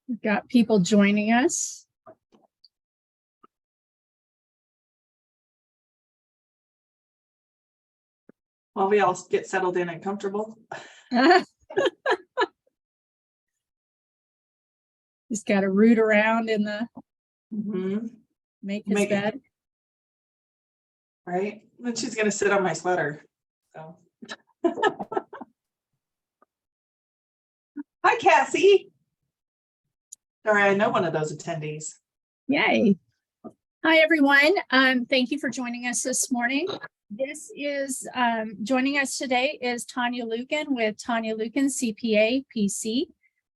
We've got people joining us. While we all get settled in and comfortable. He's got to root around in the make his bed. Right. Then she's gonna sit on my sweater. So hi, Cassie. Sorry, I know one of those attendees. Yay. Hi, everyone. Thank you for joining us this morning. This is joining us today is Tanya Lucan with Tanya Lucan CPA PC,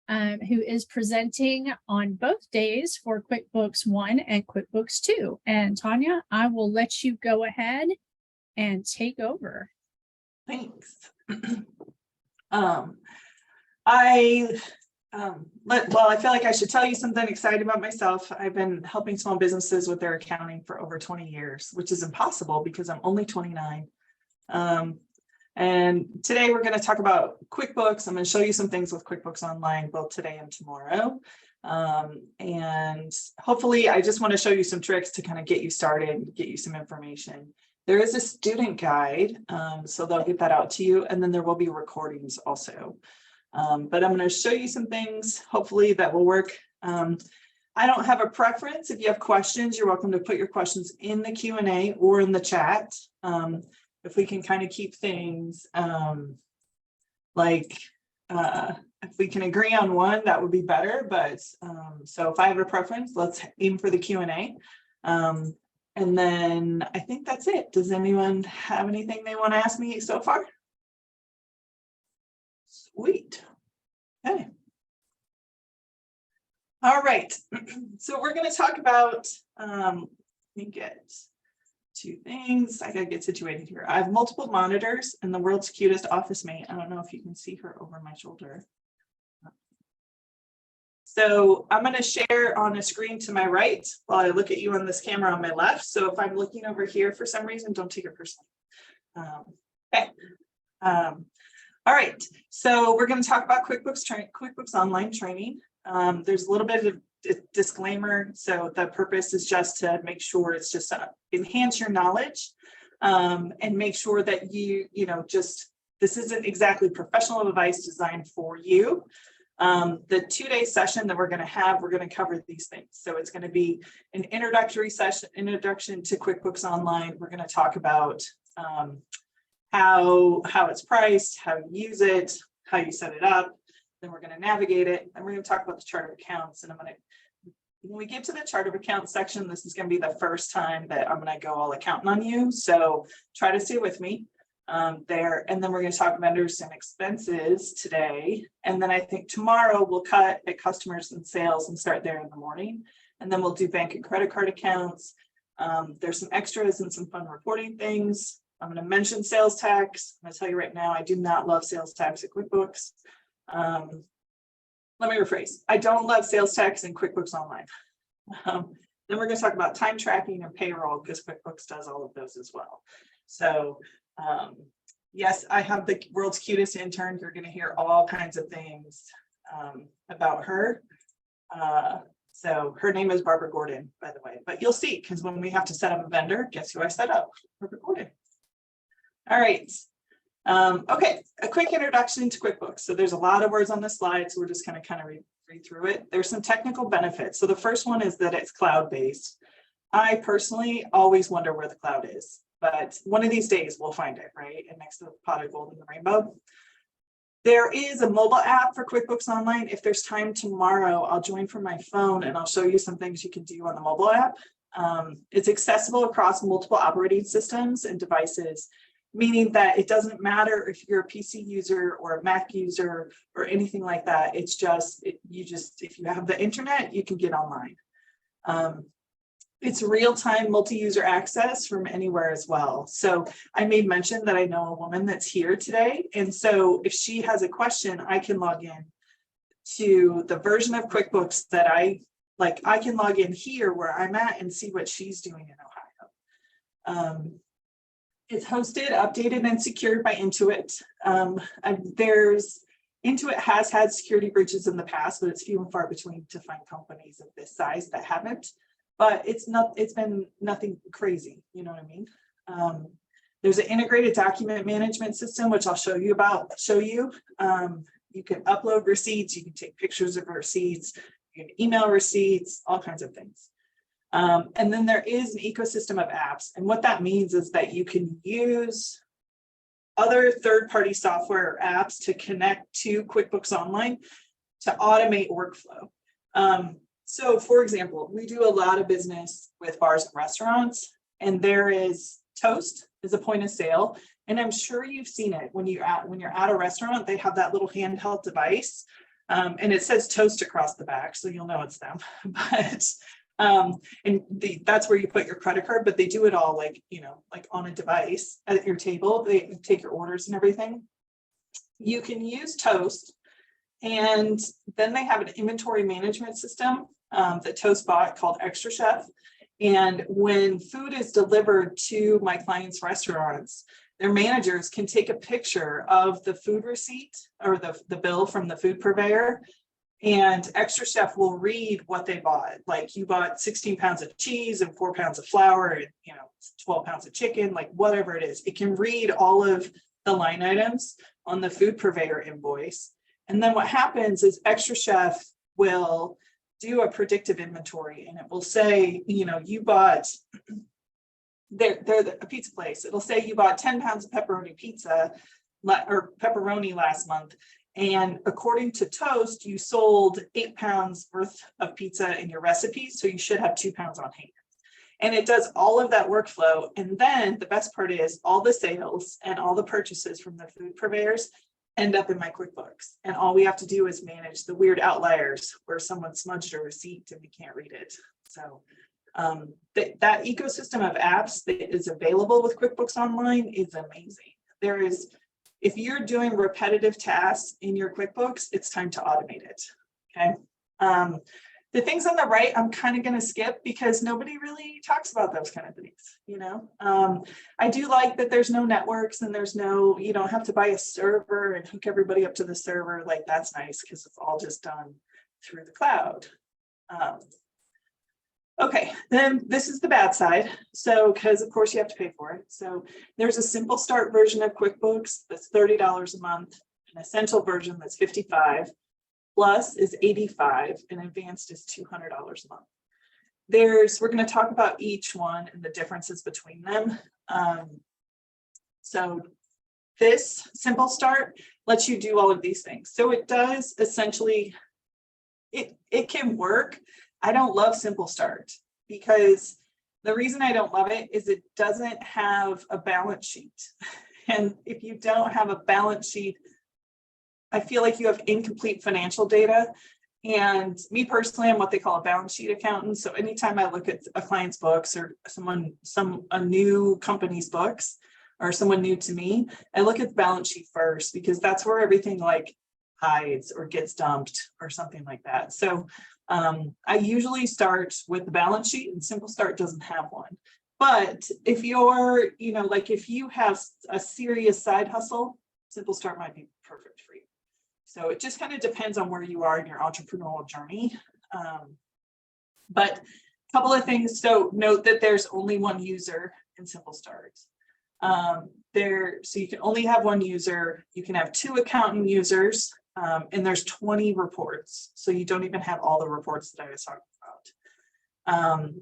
who is presenting on both days for QuickBooks 1 and QuickBooks 2. And Tanya, I will let you go ahead and take over. Thanks. I feel like I should tell you something exciting about myself. I've been helping small businesses with their accounting for over 20 years, which is impossible because I'm only 29. And today we're going to talk about QuickBooks. I'm going to show you some things with QuickBooks Online, both today and tomorrow. And hopefully I just want to show you some tricks to kind of get you started, get you some information. There is a student guide, so they'll get that out to you. And then there will be recordings also. But I'm going to show you some things, hopefully that will work. I don't have a preference. If you have questions, you're welcome to put your questions in the Q&A or in the chat. If we can kind of keep things if we can agree on one, that would be better. But so if I have a preference, let's aim for the Q&A. And then I think that's it. Does anyone have anything they want to ask me so far? Sweet. Okay. All right. So we're going to talk about, let me get two things. I got to get situated here. I have multiple monitors and the world's cutest office mate. I don't know if you can see her over my shoulder. So I'm going to share on a screen to my right while I look at you on this camera on my left. So if I'm looking over here for some reason, don't take it personally. Okay. All right, so we're going to talk about QuickBooks Online training. There's a little bit of a disclaimer. So the purpose is just to make sure it's just enhance your knowledge and make sure that this isn't exactly professional advice designed for you. The 2-day session that we're going to cover these things. So it's going to be an introductory session, introduction to QuickBooks Online. We're going to talk about how it's priced, how you use it, how you set it up. Then we're going to navigate it. And we're going to talk about the chart of accounts. And when we get to the chart of accounts section, this is going to be the first time that I'm going to go all accounting on you. So try to stay with me there. And then we're going to talk vendors and expenses today. And then I think tomorrow we'll cut at customers and sales and start there in the morning. And then we'll do bank and credit card accounts. There's some extras and some fun reporting things. I'm going to mention sales tax. I'm going to tell you right now, I do not love sales tax at QuickBooks. Let me rephrase. I don't love sales tax in QuickBooks Online. Then we're going to talk about time tracking and payroll because QuickBooks does all of those as well. So yes, I have the world's cutest intern. You're going to hear all kinds of things about her. So her name is Barbara Gordon, by the way, but you'll see because when we have to set up a vendor, guess who I set up? Barbara Gordon. All right. Okay, a quick introduction to QuickBooks. So there's a lot of words on this slide, so we're just going to kind of read through it. There's some technical benefits. So the first one is that it's cloud-based. I personally always wonder where the cloud is, but one of these days we'll find it, right? And next to the pot of gold in the rainbow. There is a mobile app for QuickBooks Online. If there's time tomorrow, I'll join from my phone and I'll show you some things you can do on the mobile app. It's accessible across multiple operating systems and devices, meaning that it doesn't matter if you're a PC user or a Mac user or anything like that. It's just, if you have the internet, you can get online. It's real-time multi-user access from anywhere as well. So I made mention that I know a woman that's here today. And so if she has a question, I can log in to the version of QuickBooks that I can log in here where I'm at and see what she's doing in Ohio. It's hosted, updated, and secured by Intuit. There's Intuit has had security breaches in the past, but it's few and far between to find companies of this size that haven't. But it's been nothing crazy, you know what I mean? There's an integrated document management system, which I'll show you. You can upload receipts, you can take pictures of receipts, you can email receipts, all kinds of things. And then there is an ecosystem of apps. And what that means is that you can use other third-party software or apps to connect to QuickBooks Online to automate workflow. So for example, we do a lot of business with bars and restaurants, and there is Toast is a point of sale. And I'm sure you've seen it when you're at a restaurant, they have that little handheld device, and it says Toast across the back, so you'll know it's them. But that's where you put your credit card, but they do it all like on a device at your table. They take your orders and everything. You can use Toast, and then they have an inventory management system that Toast bought called Extra Chef. And when food is delivered to my clients' restaurants, their managers can take a picture of the food receipt or the bill from the food purveyor, and Extra Chef will read what they bought. Like, you bought 16 pounds of cheese and 4 pounds of flour and 12 pounds of chicken, like whatever it is. It can read all of the line items on the food purveyor invoice. And then what happens is Extra Chef will do a predictive inventory, and it will say, you bought, they're a pizza place. It'll say you bought 10 pounds of pepperoni pizza or pepperoni last month. And according to Toast, you sold 8 pounds worth of pizza in your recipe, so you should have 2 pounds on hand. And it does all of that workflow. And then the best part is all the sales and all the purchases from the food purveyors end up in my QuickBooks. And all we have to do is manage the weird outliers where someone smudged a receipt and we can't read it. So that ecosystem of apps that is available with QuickBooks Online is amazing. If you're doing repetitive tasks in your QuickBooks, it's time to automate it. Okay. The things on the right, I'm kind of going to skip because nobody really talks about those kind of things. I do like that there's no networks and you don't have to buy a server and hook everybody up to the server. Like, that's nice because it's all just done through the cloud. Okay, then this is the bad side. So, because of course you have to pay for it. So there's a simple start version of QuickBooks that's $30 a month, an essential version that's $55, Plus is $85, and advanced is $200 a month. We're going to talk about each one and the differences between them. So this simple start lets you do all of these things. So it does essentially, it can work. I don't love simple start because the reason I don't love it is it doesn't have a balance sheet. And if you don't have a balance sheet, I feel like you have incomplete financial data. And me personally, I'm what they call a balance sheet accountant. So anytime I look at a client's books or a new company's books or someone new to me, I look at the balance sheet first because that's where everything like hides or gets dumped or something like that. So I usually start with the balance sheet, and Simple Start doesn't have one. But if you're, if you have a serious side hustle, Simple Start might be perfect for you. So it just kind of depends on where you are in your entrepreneurial journey. But a couple of things. So note that there's only one user in Simple Start. So you can only have one user. You can have 2 accountant users, and there's 20 reports. So you don't even have all the reports that I was talking about.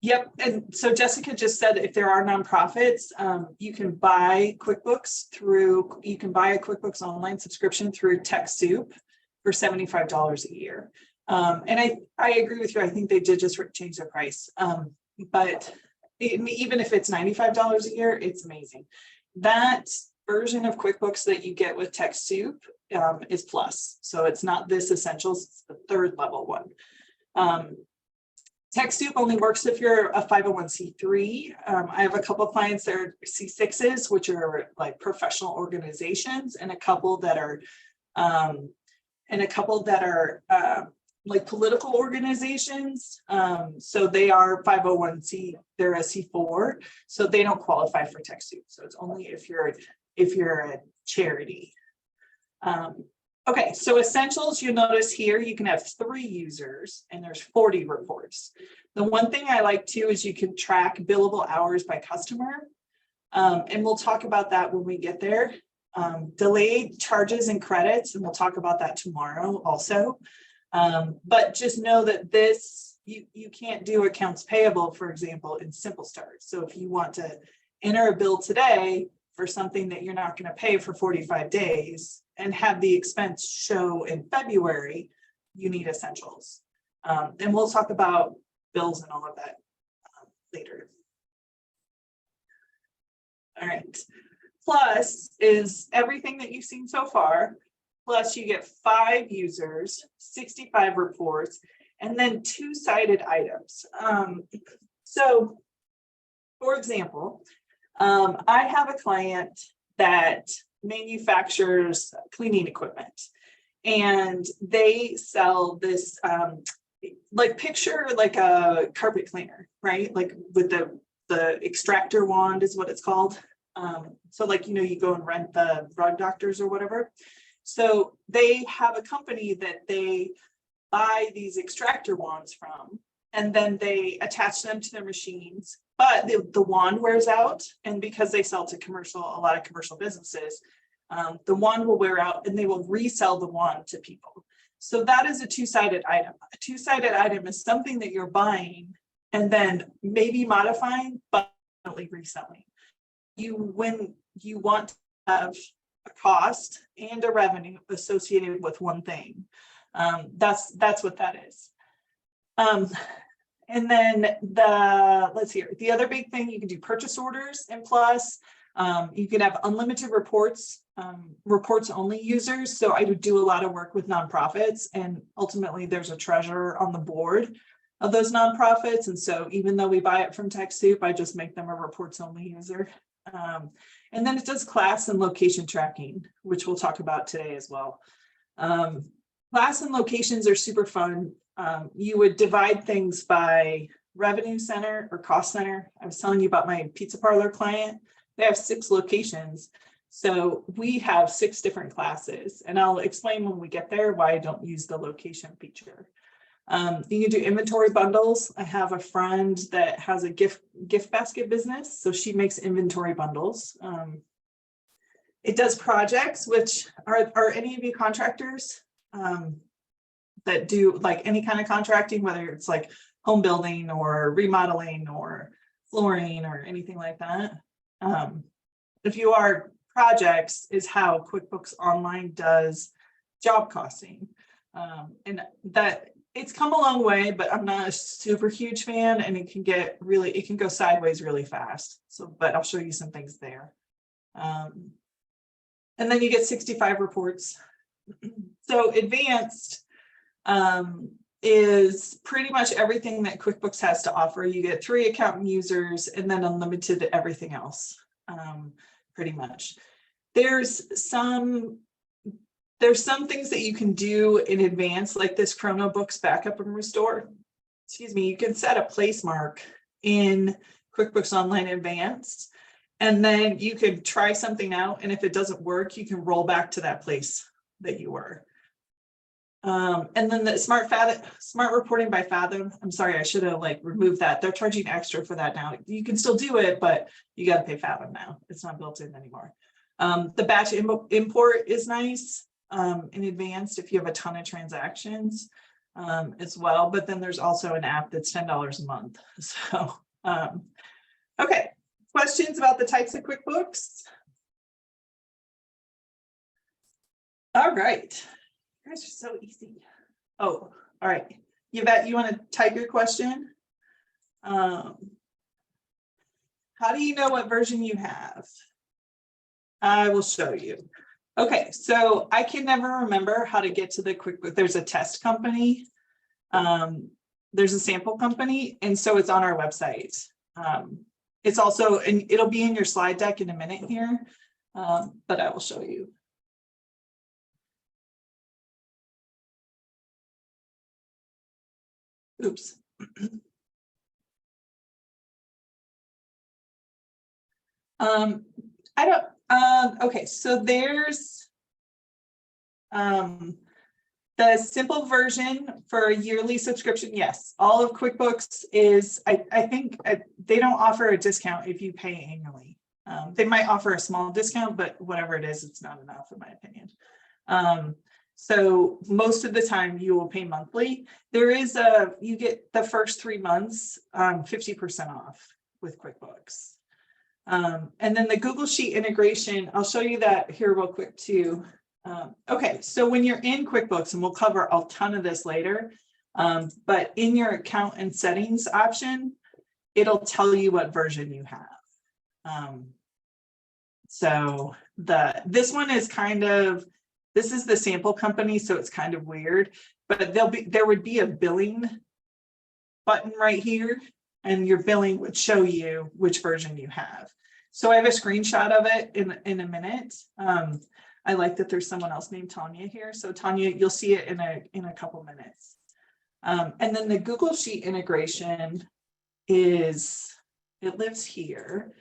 Yep. And so Jessica just said if there are nonprofits, you can buy QuickBooks you can buy a QuickBooks Online subscription through TechSoup for $75 a year. And I agree with you. I think they did just change their price. But even if it's $95 a year, it's amazing. That version of QuickBooks that you get with TechSoup is Plus. So it's not this Essentials, it's the 3rd level one. TechSoup only works if you're a 501c3. I have a couple of clients that are C6s, which are like professional organizations, and a couple that are like political organizations. So they are 501c, they're a C4, so they don't qualify for TechSoup. So it's only if you're a charity. Okay, so essentials, you'll notice here, you can have 3 users and there's 40 reports. The one thing I like too is you can track billable hours by customer. And we'll talk about that when we get there. Delayed charges and credits, and we'll talk about that tomorrow also. But just know that this, you can't do accounts payable, for example, in Simple Start. So if you want to enter a bill today for something that you're not going to pay for 45 days and have the expense show in February, you need essentials. And we'll talk about bills and all of that later. All right. Plus is everything that you've seen so far. Plus you get 5 users, 65 reports, and then 2-sided items. So for example, I have a client that manufactures cleaning equipment, and they sell this, like picture like a carpet cleaner, right? Like with the extractor wand is what it's called. So like, you know, you go and rent the rug doctors or whatever. So they have a company that they buy these extractor wands from, and then they attach them to their machines, but the wand wears out. And because they sell to a lot of commercial businesses, the wand will wear out and they will resell the wand to people. So that is a 2-sided item. A 2-sided item is something that you're buying and then maybe modifying, but definitely reselling. When you want to have a cost and a revenue associated with one thing, that's what that is. And then let's see here. The other big thing, you can do purchase orders in Plus. You can have unlimited reports, reports only users. So I would do a lot of work with nonprofits, and ultimately there's a treasurer on the board of those nonprofits. And so even though we buy it from TechSoup, I just make them a reports only user. And then it does class and location tracking, which we'll talk about today as well. Class and locations are super fun. You would divide things by revenue center or cost center. I was telling you about my pizza parlor client. They have 6 locations. So we have 6 different classes, and I'll explain when we get there why I don't use the location feature. You can do inventory bundles. I have a friend that has a gift basket business, so she makes inventory bundles. It does projects, which are any of you contractors that do like any kind of contracting, whether it's like home building or remodeling or flooring or anything like that. If you are, projects is how QuickBooks Online does job costing. And that it's come a long way, but I'm not a super huge fan, and it can go sideways really fast. So, but I'll show you some things there. And then you get 65 reports. So advanced is pretty much everything that QuickBooks has to offer. You get 3 accountant users and then unlimited everything else, pretty much. There's some things that you can do in advance, like this Chronobooks backup and restore. Excuse me, you can set a place mark in QuickBooks Online Advanced, and then you could try something out, and if it doesn't work, you can roll back to that place that you were. And then the smart reporting by Fathom. I'm sorry, I should have removed that. They're charging extra for that now. You can still do it, but you got to pay Fathom now. It's not built in anymore. The batch import is nice in advanced if you have a ton of transactions as well. But then there's also an app that's $10 a month. So, okay. Questions about the types of QuickBooks? All right. You guys are so easy. Oh, all right. Yvette, you want to type your question? How do you know what version you have? I will show you. Okay, so I can never remember how to get to the QuickBooks. There's a test company. There's a sample company, and so it's on our website. It's also, and it'll be in your slide deck in a minute here, but I will show you. Oops. I don't, okay, so there's The simple version for a yearly subscription, yes, all of QuickBooks is, I think they don't offer a discount if you pay annually. They might offer a small discount, but whatever it is, it's not enough in my opinion. So most of the time you will pay monthly. There is you get the first 3 months 50% off with QuickBooks. And then the Google Sheet integration, I'll show you that here real quick too. Okay, so when you're in QuickBooks, and we'll cover a ton of this later, but in your account and settings option, it'll tell you what version you have. So this one is kind of, this is the sample company, so it's kind of weird, but there would be a billing button right here, and your billing would show you which version you have. So I have a screenshot of it in a minute. I like that there's someone else named Tanya here. So Tanya, you'll see it in a couple minutes. And then the Google Sheet integration it lives here.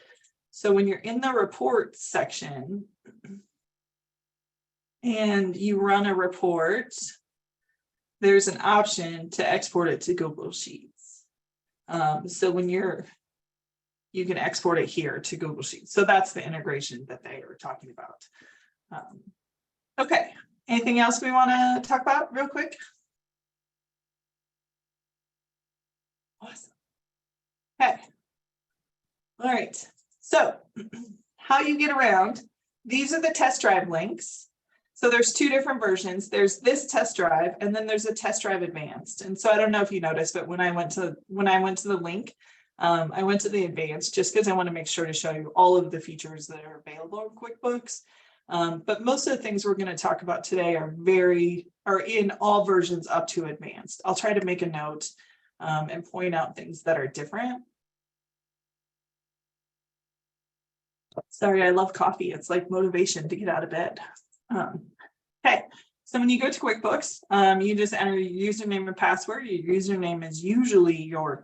So when you're in the reports section and you run a report, there's an option to export it to Google Sheets. So when you can export it here to Google Sheets. So that's the integration that they are talking about. Okay, anything else we want to talk about real quick? Awesome. Okay. All right. So how you get around, these are the test drive links. So there's 2 different versions. There's this test drive, and then there's a test drive advanced. And so I don't know if you noticed, but when I went to the link, I went to the advanced just because I want to make sure to show you all of the features that are available in QuickBooks. But most of the things we're going to talk about today are in all versions up to advanced. I'll try to make a note and point out things that are different. Sorry, I love coffee. It's like motivation to get out of bed. Okay, so when you go to QuickBooks, you just enter your username and password. Your username is usually your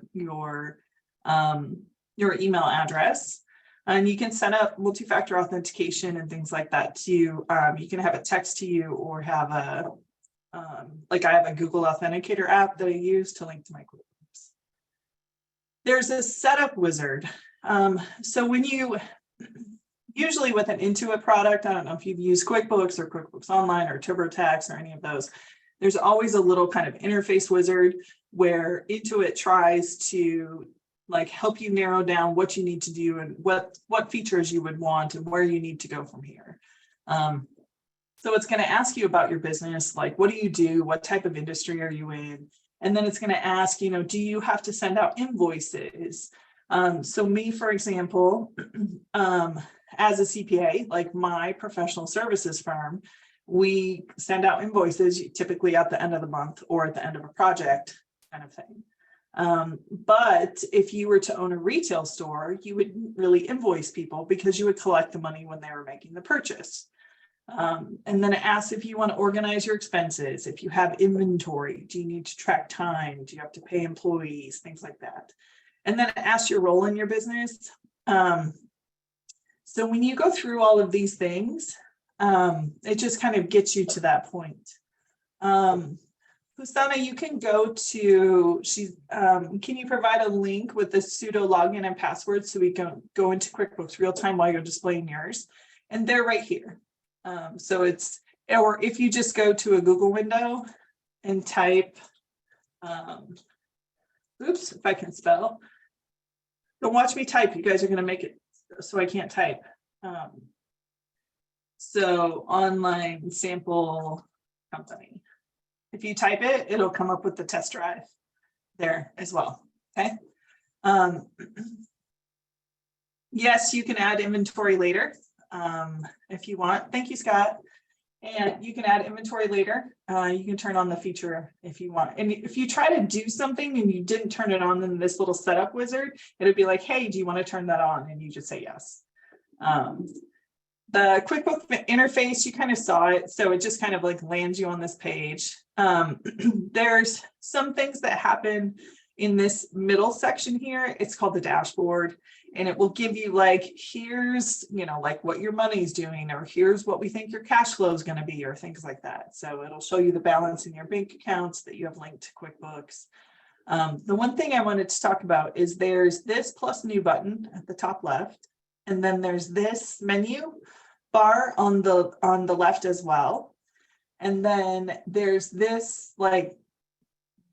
email address. And you can set up multi-factor authentication and things like that to you can have it text to you or have like I have a Google Authenticator app that I use to link to my QuickBooks. There's a setup wizard. So when you, usually with an Intuit product, I don't know if you've used QuickBooks or QuickBooks Online or TurboTax or any of those, there's always a little kind of interface wizard where Intuit tries to like help you narrow down what you need to do and what features you would want and where you need to go from here. So it's going to ask you about your business, like what do you do, what type of industry are you in, and then it's going to ask, do you have to send out invoices? So me, for example, as a CPA, like my professional services firm, we send out invoices typically at the end of the month or at the end of a project kind of thing. But if you were to own a retail store, you wouldn't really invoice people because you would collect the money when they were making the purchase. And then it asks if you want to organize your expenses, if you have inventory, do you need to track time, do you have to pay employees, things like that. And then it asks your role in your business. So when you go through all of these things, it just kind of gets you to that point. Husana, you can go to, can you provide a link with the sudo login and password so we can go into QuickBooks real time while you're displaying yours? And they're right here. So it's, or if you just go to a Google window and type, oops, if I can spell. Don't watch me type, you guys are gonna make it so I can't type. So online sample company. If you type it, it'll come up with the test drive there as well, okay? Yes, you can add inventory later if you want. Thank you, Scott. And you can add inventory later. You can turn on the feature if you want. And if you try to do something and you didn't turn it on in this little setup wizard, it'll be like, hey, do you want to turn that on? And you just say yes. The QuickBooks interface, you kind of saw it. So it just kind of like lands you on this page. There's some things that happen in this middle section here. It's called the dashboard. and it will give you like, here's, like what your money's doing, or here's what we think your cash flow is going to be, or things like that. So it'll show you the balance in your bank accounts that you have linked to QuickBooks. The one thing I wanted to talk about is there's this plus new button at the top left, and then there's this menu bar on the left as well. And then there's this like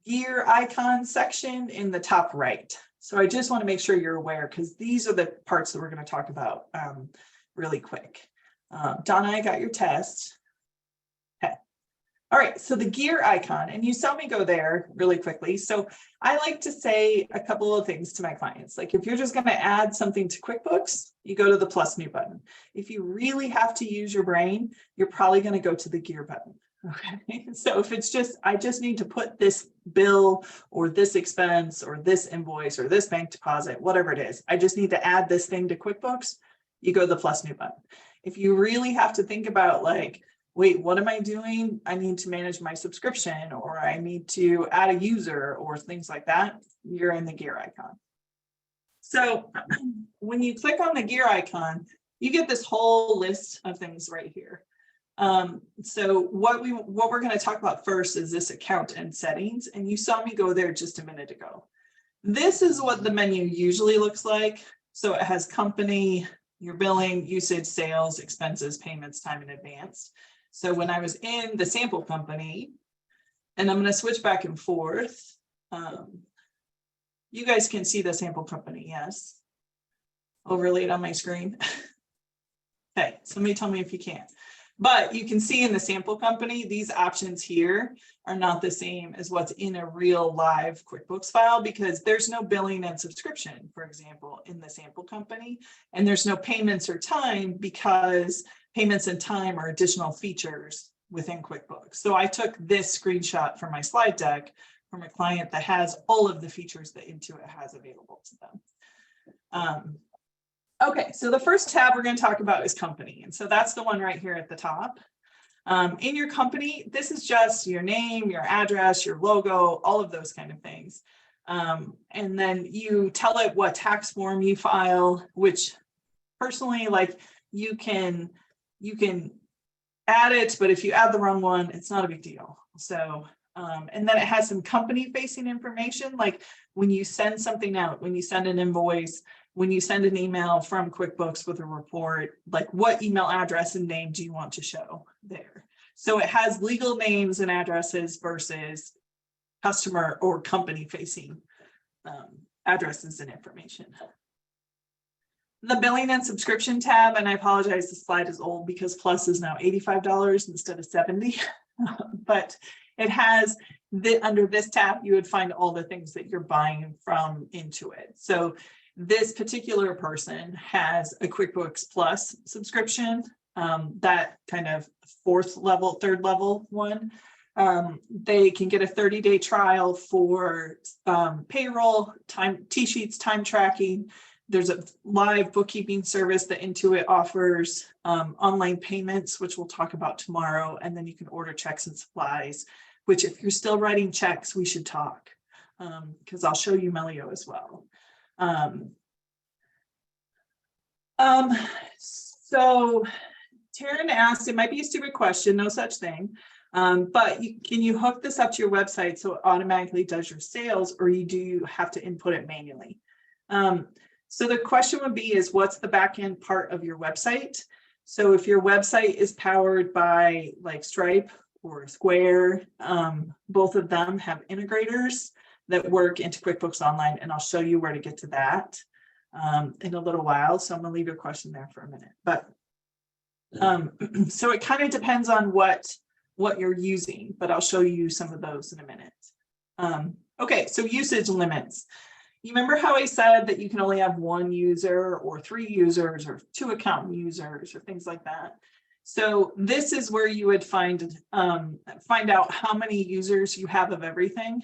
gear icon section in the top right. So I just want to make sure you're aware, because these are the parts that we're going to talk about really quick. Donna, I got your test. Okay. All right, so the gear icon, and you saw me go there really quickly. So I like to say a couple of things to my clients. Like if you're just going to add something to QuickBooks, you go to the plus new button. If you really have to use your brain, you're probably going to go to the gear button. Okay, so if it's just, I just need to put this bill or this expense or this invoice or this bank deposit, whatever it is, I just need to add this thing to QuickBooks, you go to the plus new button. If you really have to think about like, wait, what am I doing? I need to manage my subscription, or I need to add a user or things like that, you're in the gear icon. So when you click on the gear icon, you get this whole list of things right here. So what we're going to talk about first is this account and settings, and you saw me go there just a minute ago. This is what the menu usually looks like. So it has company, your billing, usage, sales, expenses, payments, time in advance. So when I was in the sample company, and I'm going to switch back and forth, you guys can see the sample company, yes? Overlaid on my screen. Okay, somebody tell me if you can't. But you can see in the sample company, these options here are not the same as what's in a real live QuickBooks file, because there's no billing and subscription, for example, in the sample company. And there's no payments or time, because payments and time are additional features within QuickBooks. So I took this screenshot from my slide deck from a client that has all of the features that Intuit has available to them. Okay, so the first tab we're going to talk about is company. And so that's the one right here at the top. In your company, this is just your name, your address, your logo, all of those kind of things. And then you tell it what tax form you file, which personally, like you can add it, but if you add the wrong one, it's not a big deal. So, and then it has some company facing information, like when you send something out, when you send an invoice, when you send an email from QuickBooks with a report, like what email address and name do you want to show there? So it has legal names and addresses versus customer or company facing addresses and information. The billing and subscription tab, and I apologize, the slide is old because Plus is now $85 instead of $70, but it has under this tab, you would find all the things that you're buying from Intuit. So this particular person has a QuickBooks Plus subscription, that kind of third level one. They can get a 30-day trial for payroll, T-sheets, time tracking. There's a live bookkeeping service that Intuit offers, online payments, which we'll talk about tomorrow, and then you can order checks and supplies, which if you're still writing checks, we should talk, because I'll show you Melio as well. So Taryn asked, it might be a stupid question, no such thing, but can you hook this up to your website so it automatically does your sales, or do you have to input it manually? So the question would be is, what's the back-end part of your website? So if your website is powered by like Stripe or Square, both of them have integrators that work into QuickBooks Online, and I'll show you where to get to that in a little while. So I'm gonna leave your question there for a minute. But so it kind of depends on what you're using, but I'll show you some of those in a minute. Okay, so usage limits. You remember how I said that you can only have one user or 3 users or 2 account users or things like that? So this is where you would find out how many users you have of everything,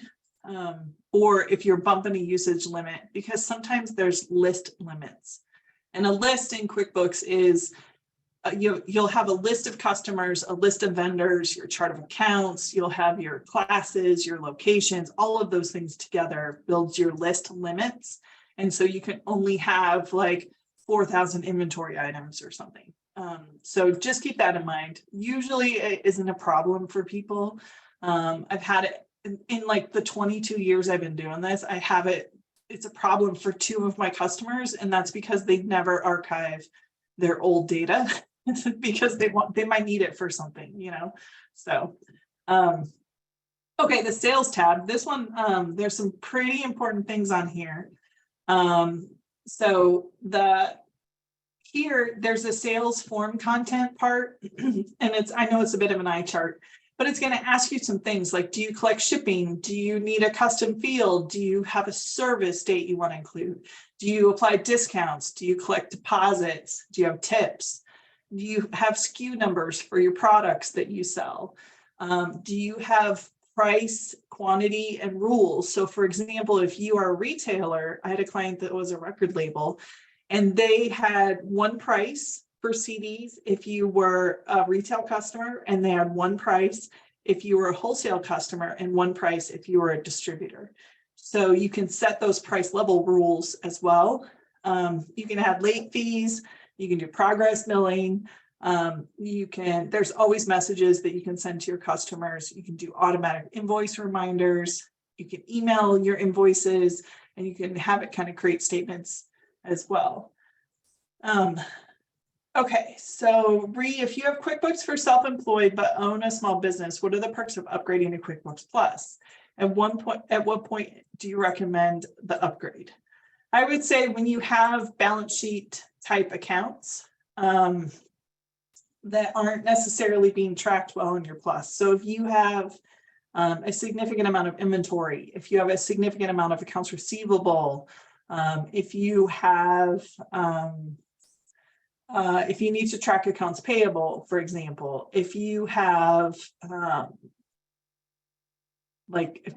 or if you're bumping a usage limit, because sometimes there's list limits. And a list in QuickBooks is you'll have a list of customers, a list of vendors, your chart of accounts, you'll have your classes, your locations, all of those things together builds your list limits. And so you can only have like 4,000 inventory items or something. So just keep that in mind. Usually it isn't a problem for people. I've had it in like the 22 years I've been doing this, I have it. It's a problem for 2 of my customers, and that's because they never archive their old data because they might need it for something, you know. So okay, the sales tab, this one, there's some pretty important things on here. So there's a sales form content part, and I know it's a bit of an eye chart, but it's going to ask you some things like, do you collect shipping? Do you need a custom field? Do you have a service date you want to include? Do you apply discounts? Do you collect deposits? Do you have tips? Do you have SKU numbers for your products that you sell? Do you have price, quantity, and rules? So for example, if you are a retailer, I had a client that was a record label, and they had one price for CDs if you were a retail customer, and they had one price if you were a wholesale customer, and one price if you were a distributor. So you can set those price level rules as well. You can add late fees, you can do progress billing, there's always messages that you can send to your customers. You can do automatic invoice reminders, you can email your invoices, and you can have it kind of create statements as well. Okay, so if you have QuickBooks for self-employed but own a small business, what are the perks of upgrading to QuickBooks Plus? At what point do you recommend the upgrade? I would say when you have balance sheet type accounts that aren't necessarily being tracked well in your Plus. So if you have a significant amount of inventory, if you have a significant amount of accounts receivable, if you have if you need to track accounts payable, for example, if you have like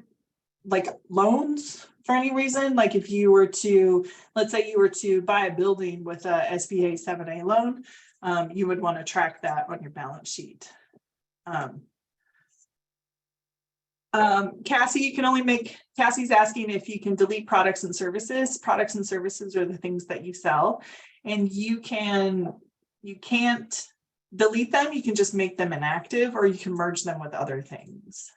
loans for any reason, like if you were to, let's say you were to buy a building with a SBA 7A loan, you would want to track that on your balance sheet. Cassie's asking if you can delete products and services. Products and services are the things that you sell, and you can't delete them. You can just make them inactive, or you can merge them with other things.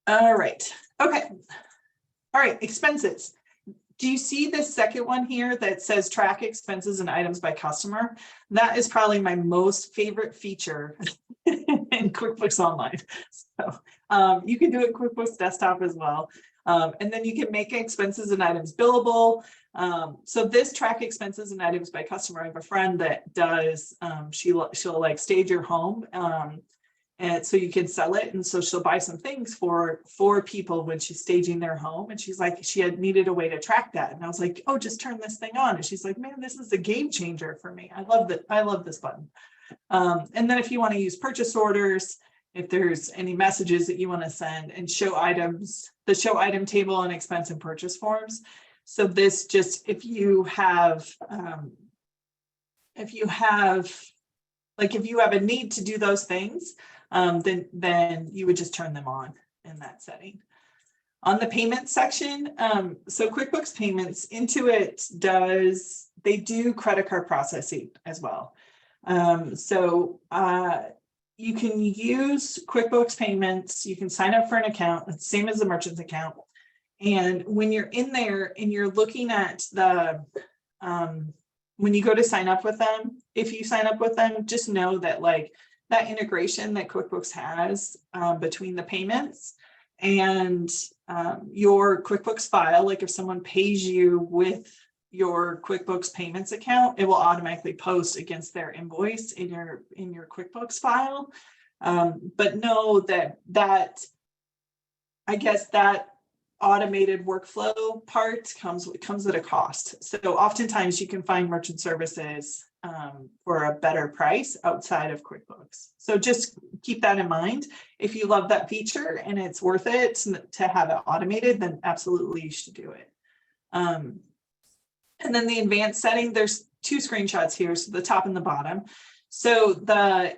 All right. Okay. All right. Expenses. Do you see this second one here that says track expenses and items by customer? That is probably my most favorite feature in QuickBooks Online. So you can do it in QuickBooks Desktop as well. And then you can make expenses and items billable. So this track expenses and items by customer, I have a friend that does, she'll like stage your home. And so you can sell it. And so she'll buy some things for people when she's staging their home. And she's like, she had needed a way to track that. And I was like, oh, just turn this thing on. And she's like, man, this is a game changer for me. I love that. I love this button. And then if you want to use purchase orders, if there's any messages that you want to send, and show items, the show item table and expense and purchase forms. So this just, if you have a need to do those things, then you would just turn them on in that setting. On the payments section, so QuickBooks Payments, Intuit they do credit card processing as well. You can use QuickBooks Payments, you can sign up for an account, it's the same as the merchant's account. And when you're in there and you're looking at when you go to sign up with them, if you sign up with them, just know that like that integration that QuickBooks has between the payments and your QuickBooks file, like if someone pays you with your QuickBooks Payments account, it will automatically post against their invoice in your QuickBooks file. But know that I guess that automated workflow part comes at a cost. So oftentimes you can find merchant services for a better price outside of QuickBooks. So just keep that in mind. If you love that feature and it's worth it to have it automated, then absolutely you should do it. And then the advanced setting, there's 2 screenshots here, so the top and the bottom. So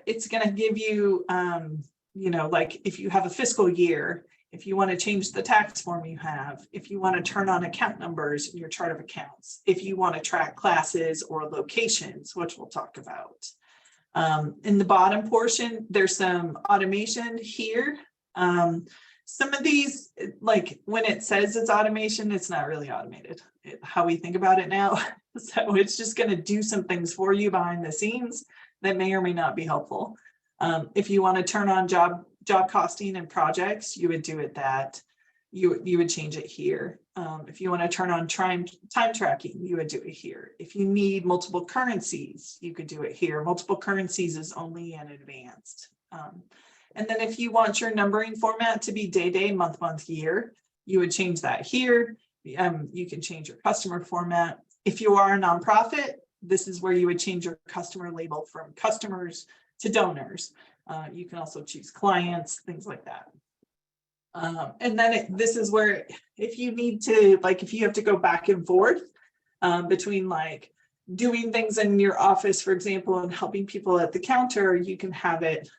it's going to give you, like if you have a fiscal year, If you want to change the tax form you have, if you want to turn on account numbers in your chart of accounts, if you want to track classes or locations, which we'll talk about. In the bottom portion, there's some automation here. Some of these, like when it says it's automation, it's not really automated, how we think about it now. So it's just going to do some things for you behind the scenes that may or may not be helpful. If you want to turn on job costing and projects, you would do it that. You would change it here. If you want to turn on time tracking, you would do it here. If you need multiple currencies, you could do it here. Multiple currencies is only in advanced. And then if you want your numbering format to be day, month, year, you would change that here. You can change your customer format. If you are a nonprofit, this is where you would change your customer label from customers to donors. You can also choose clients, things like that. And then this is where if you need to, like if you have to go back and forth between like doing things in your office, for example, and helping people at the counter, you can have it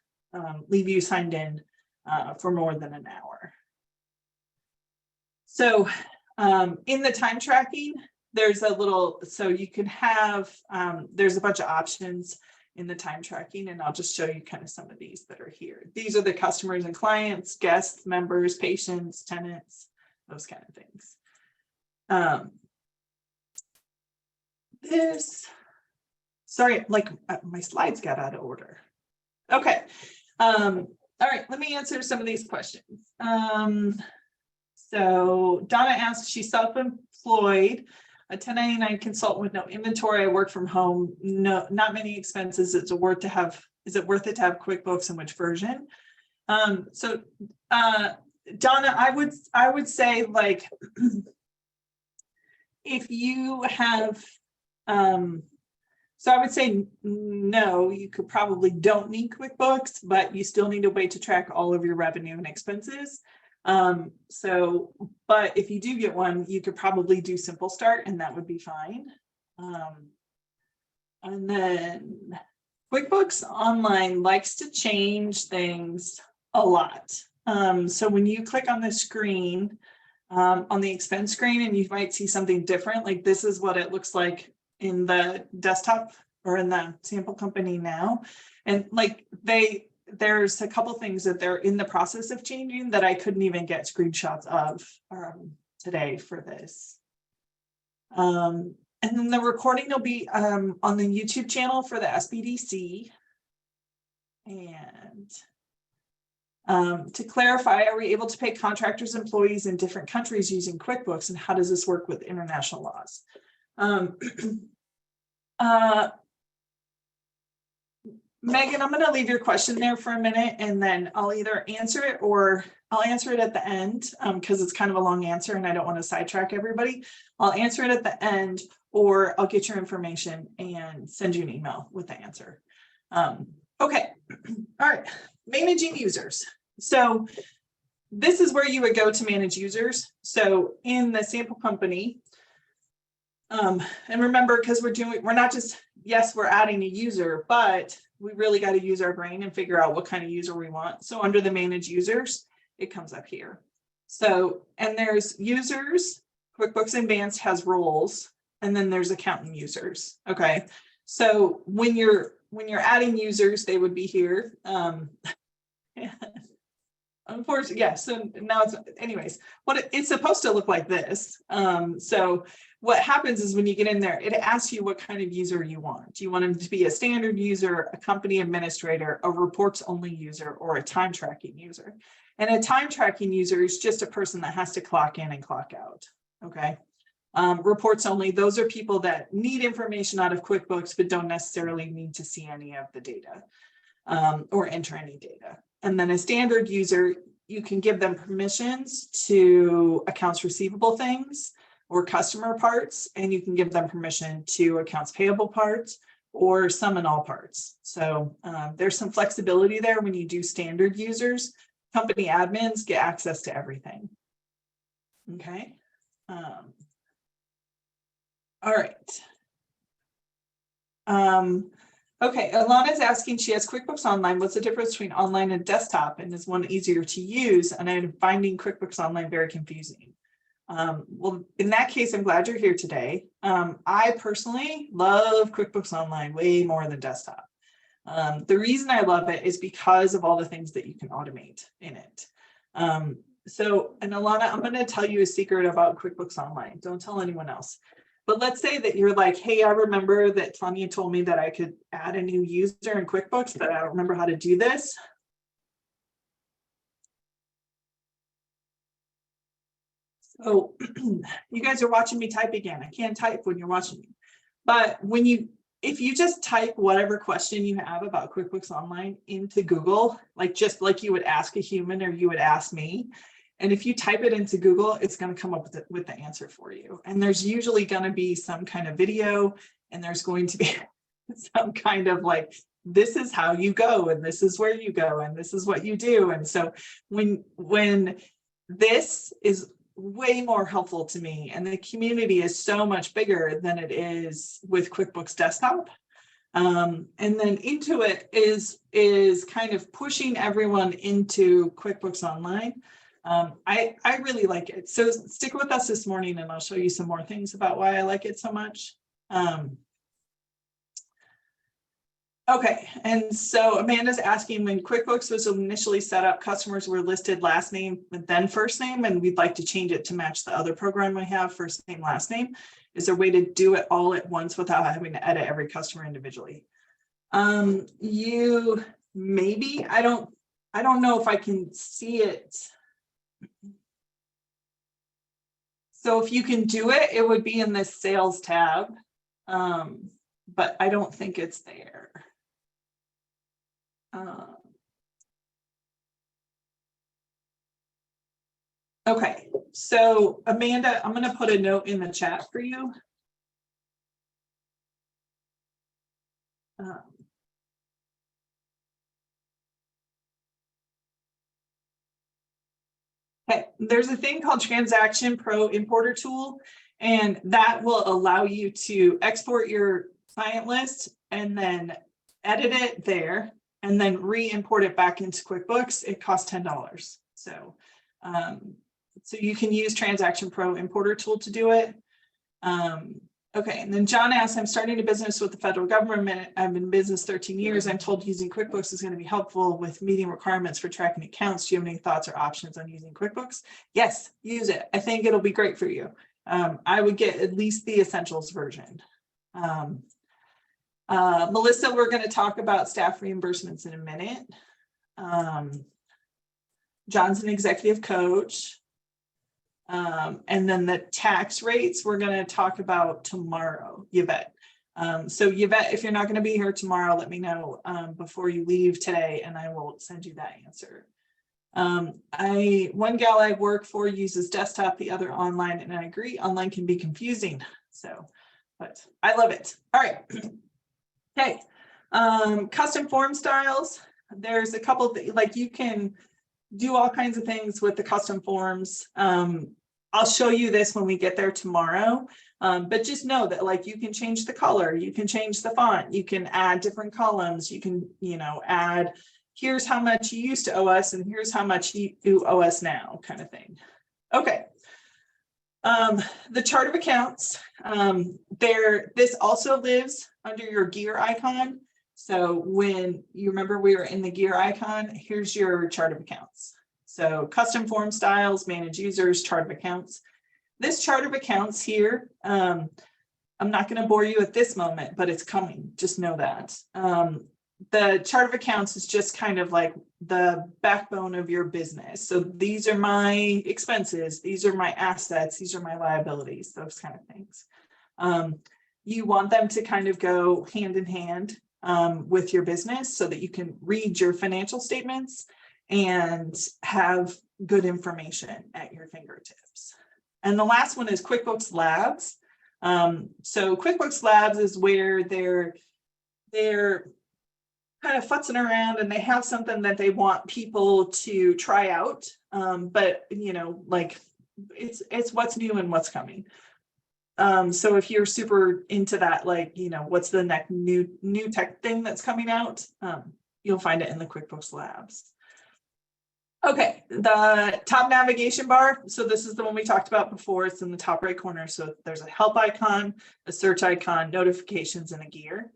leave you signed in for more than an hour. So in the time tracking, there's a little, so you can have, there's a bunch of options in the time tracking, and I'll just show you kind of some of these that are here. These are the customers and clients, guests, members, patients, tenants, those kind of things. Sorry, like my slides got out of order. Okay. All right, let me answer some of these questions. So Donna asked, she's self-employed, a 1099 consultant with no inventory. I work from home. No, not many expenses. Is it worth it to have QuickBooks, and which version? So Donna, I would say, like, if you have so I would say no, you could probably don't need QuickBooks, but you still need a way to track all of your revenue and expenses. But if you do get one, you could probably do Simple Start, and that would be fine. And then QuickBooks Online likes to change things a lot. So when you click on the screen, on the expense screen, and you might see something different, like this is what it looks like in the desktop or in the sample company now. And like there's a couple things that they're in the process of changing that I couldn't even get screenshots of today for this. And then the recording will be on the YouTube channel for the SBDC. And to clarify, are we able to pay contractors, employees in different countries using QuickBooks, and how does this work with international laws? Megan, I'm going to leave your question there for a minute, and then I'll either answer it or I'll answer it at the end because it's kind of a long answer and I don't want to sidetrack everybody. I'll answer it at the end, or I'll get your information and send you an email with the answer. Okay. All right. Managing users. So this is where you would go to manage users. So in the sample company, and remember, because we're not just, yes, we're adding a user, but we really got to use our brain and figure out what kind of user we want. So under the manage users, it comes up here. So, and there's users, QuickBooks Advanced has roles, and then there's accountant users. Okay. So when you're adding users, they would be here. Unfortunately, yeah. So now it's, anyways, what it's supposed to look like this. So what happens is when you get in there, it asks you what kind of user you want. Do you want them to be a standard user, a company administrator, a reports only user, or a time tracking user? And a time tracking user is just a person that has to clock in and clock out. Okay. Reports only, those are people that need information out of QuickBooks, but don't necessarily need to see any of the data or enter any data. And then a standard user, you can give them permissions to accounts receivable things or customer parts, and you can give them permission to accounts payable parts or some and all parts. So there's some flexibility there when you do standard users. Company admins get access to everything. Okay. All right. Okay, Alana's asking, she has QuickBooks Online. What's the difference between online and desktop? And is one easier to use? And I'm finding QuickBooks Online very confusing. Well, in that case, I'm glad you're here today. I personally love QuickBooks Online way more than desktop. The reason I love it is because of all the things that you can automate in it. And Alana, I'm going to tell you a secret about QuickBooks Online. Don't tell anyone else. But let's say that you're like, hey, I remember that Tanya told me that I could add a new user in QuickBooks, but I don't remember how to do this. So you guys are watching me type again. I can't type when you're watching me. But if you just type whatever question you have about QuickBooks Online into Google, just like you would ask a human or you would ask me, and if you type it into Google, it's going to come up with the answer for you. And there's usually going to be some kind of video, and there's going to be some kind of this is how you go, and this is where you go, and this is what you do. And so when this is way more helpful to me, and the community is so much bigger than it is with QuickBooks Desktop. And then Intuit is kind of pushing everyone into QuickBooks Online. I really like it. So stick with us this morning and I'll show you some more things about why I like it so much. Okay, and so Amanda's asking, when QuickBooks was initially set up, customers were listed last name and then first name, and we'd like to change it to match the other program we have, first name, last name. Is there a way to do it all at once without having to edit every customer individually? You maybe, I don't know if I can see it. So if you can do it, it would be in this sales tab, but I don't think it's there. Okay, so Amanda, I'm going to put a note in the chat for you. Okay, there's a thing called Transaction Pro Importer Tool, and that will allow you to export your client list and then edit it there and then re-import it back into QuickBooks. It costs $10. So you can use Transaction Pro Importer Tool to do it. Okay, and then John asks, I'm starting a business with the federal government. I've been in business 13 years. I'm told using QuickBooks is going to be helpful with meeting requirements for tracking accounts. Do you have any thoughts or options on using QuickBooks? Yes, use it. I think it'll be great for you. I would get at least the essentials version. Melissa, we're going to talk about staff reimbursements in a minute. John's an executive coach. And then the tax rates we're going to talk about tomorrow, Yvette. So Yvette, if you're not going to be here tomorrow, let me know before you leave today and I will send you that answer. One gal I work for uses desktop, the other online, and I agree, online can be confusing. So, but I love it. All right. Okay. Custom form styles. There's a couple of, you can do all kinds of things with the custom forms. I'll show you this when we get there tomorrow, but just know that you can change the color, you can change the font, you can add different columns, you can, add, here's how much you used to owe us and here's how much you owe us now, kind of thing. Okay. The chart of accounts, this also lives under your gear icon. So when you remember we were in the gear icon, here's your chart of accounts. So custom form styles, manage users, chart of accounts. This chart of accounts here, I'm not going to bore you at this moment, but it's coming. Just know that. The chart of accounts is just kind of like the backbone of your business. So these are my expenses. These are my assets. These are my liabilities, those kind of things. You want them to kind of go hand in hand with your business so that you can read your financial statements and have good information at your fingertips. And the last one is QuickBooks Labs. So QuickBooks Labs is where they're kind of futzing around and they have something that they want people to try out. But it's what's new and what's coming. So if you're super into that, like, what's the next new tech thing that's coming out, you'll find it in the QuickBooks Labs. Okay, the top navigation bar. So this is the one we talked about before. It's in the top right corner. So there's a help icon, a search icon, notifications, and a gear.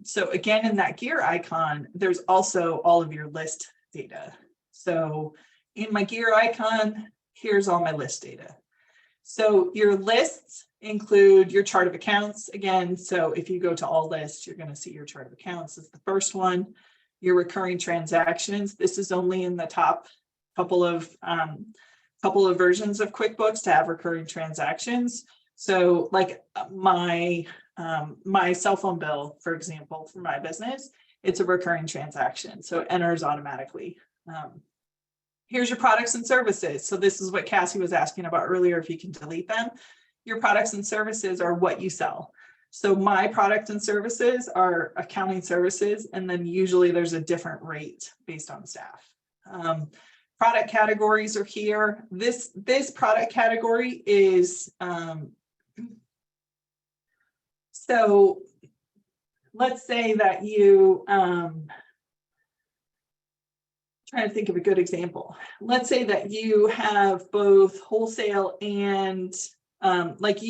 So again, in that gear icon, there's also all of your list data. So in my gear icon, here's all my list data. So your lists include your chart of accounts again. So if you go to all lists, you're going to see your chart of accounts is the first one. Your recurring transactions. This is only in the top couple of versions of QuickBooks to have recurring transactions. So like my cell phone bill, for example, for my business, it's a recurring transaction. So it enters automatically. Here's your products and services. So this is what Cassie was asking about earlier, if you can delete them. Your products and services are what you sell. So my product and services are accounting services, and then usually there's a different rate based on staff. Product categories are here. This product category is, so let's say that you, trying to think of a good example. Let's say that you have both wholesale and like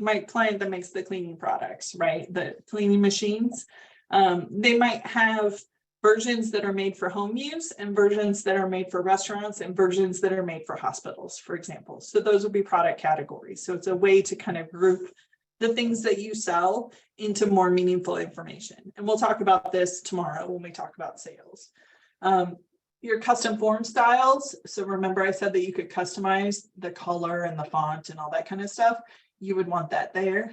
my client that makes the cleaning products, right? The cleaning machines. They might have versions that are made for home use and versions that are made for restaurants and versions that are made for hospitals, for example. So those would be product categories. So it's a way to kind of group the things that you sell into more meaningful information. And we'll talk about this tomorrow when we talk about sales. Your custom form styles. So remember I said that you could customize the color and the font and all that kind of stuff. You would want that there.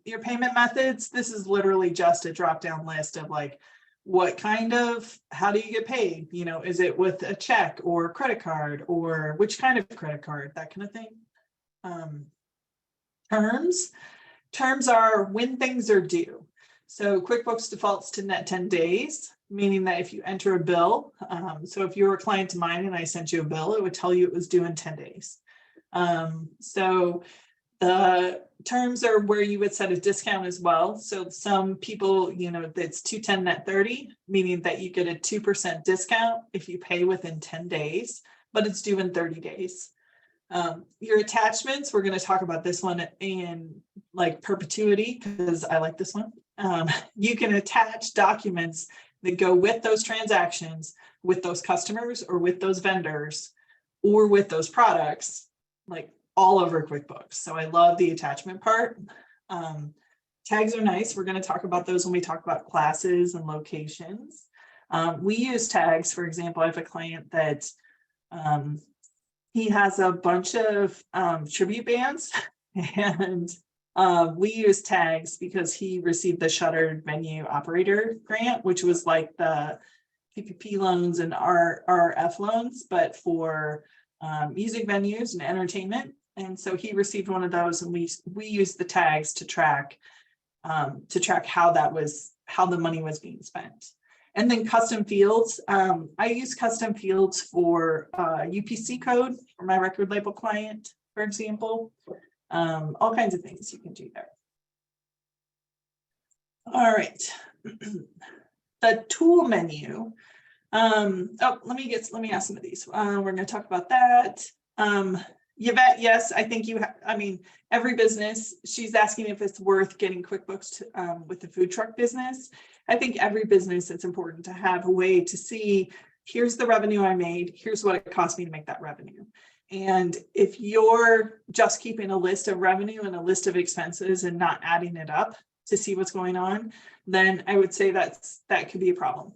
Your payment methods. This is literally just a drop-down list of like, how do you get paid? Is it with a check or credit card, or which kind of credit card, that kind of thing. Terms are when things are due. So QuickBooks defaults to net 10 days, meaning that if you enter a bill, so if you were a client of mine and I sent you a bill, it would tell you it was due in 10 days. So the terms are where you would set a discount as well. So some people, it's 210 net 30, meaning that you get a 2% discount if you pay within 10 days, but it's due in 30 days. Your attachments, we're going to talk about this one in like perpetuity because I like this one. You can attach documents that go with those transactions, with those customers or with those vendors or with those products, like all over QuickBooks. So I love the attachment part. Tags are nice. We're going to talk about those when we talk about classes and locations. We use tags. For example, I have a client that he has a bunch of tribute bands, and we use tags because he received the Shuttered Venue Operator Grant, which was like the PPP loans and RF loans, but for music venues and entertainment. And so he received one of those, and we used the tags to track how the money was being spent. And then custom fields. I use custom fields for UPC code for my record label client, for example. All kinds of things you can do there. All right. The tool menu. Let me ask some of these. We're going to talk about that. Yvette, yes, I think every business, she's asking if it's worth getting QuickBooks with the food truck business. I think every business, it's important to have a way to see, here's the revenue I made, here's what it cost me to make that revenue. And if you're just keeping a list of revenue and a list of expenses and not adding it up to see what's going on, then I would say that could be a problem.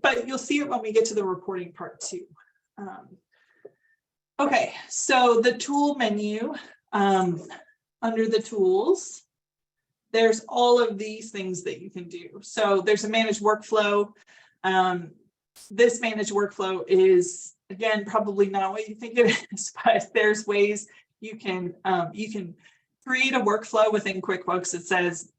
But you'll see it when we get to the reporting part too. Okay, so the tool menu, under the tools, there's all of these things that you can do. So there's a managed workflow. This managed workflow is, again, probably not what you think it is, but there's ways you can create a workflow within QuickBooks that says,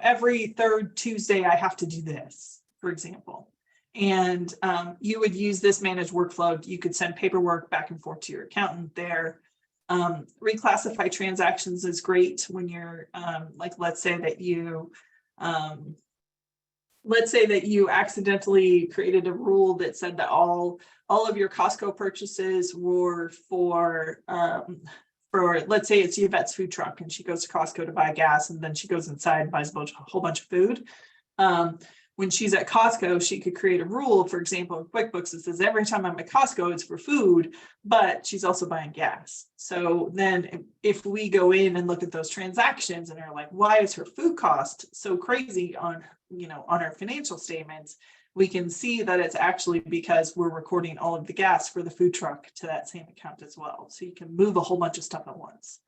every third Tuesday I have to do this, for example. And you would use this managed workflow. You could send paperwork back and forth to your accountant there. Reclassify transactions is great when you're like, let's say that you accidentally created a rule that said that all of your Costco purchases were for let's say it's Yvette's food truck and she goes to Costco to buy gas and then she goes inside and buys a whole bunch of food. When she's at Costco, she could create a rule, for example, in QuickBooks that says every time I'm at Costco, it's for food, but she's also buying gas. So then if we go in and look at those transactions and are like, why is her food cost so crazy on our financial statements, we can see that it's actually because we're recording all of the gas for the food truck to that same account as well. So you can move a whole bunch of stuff at once.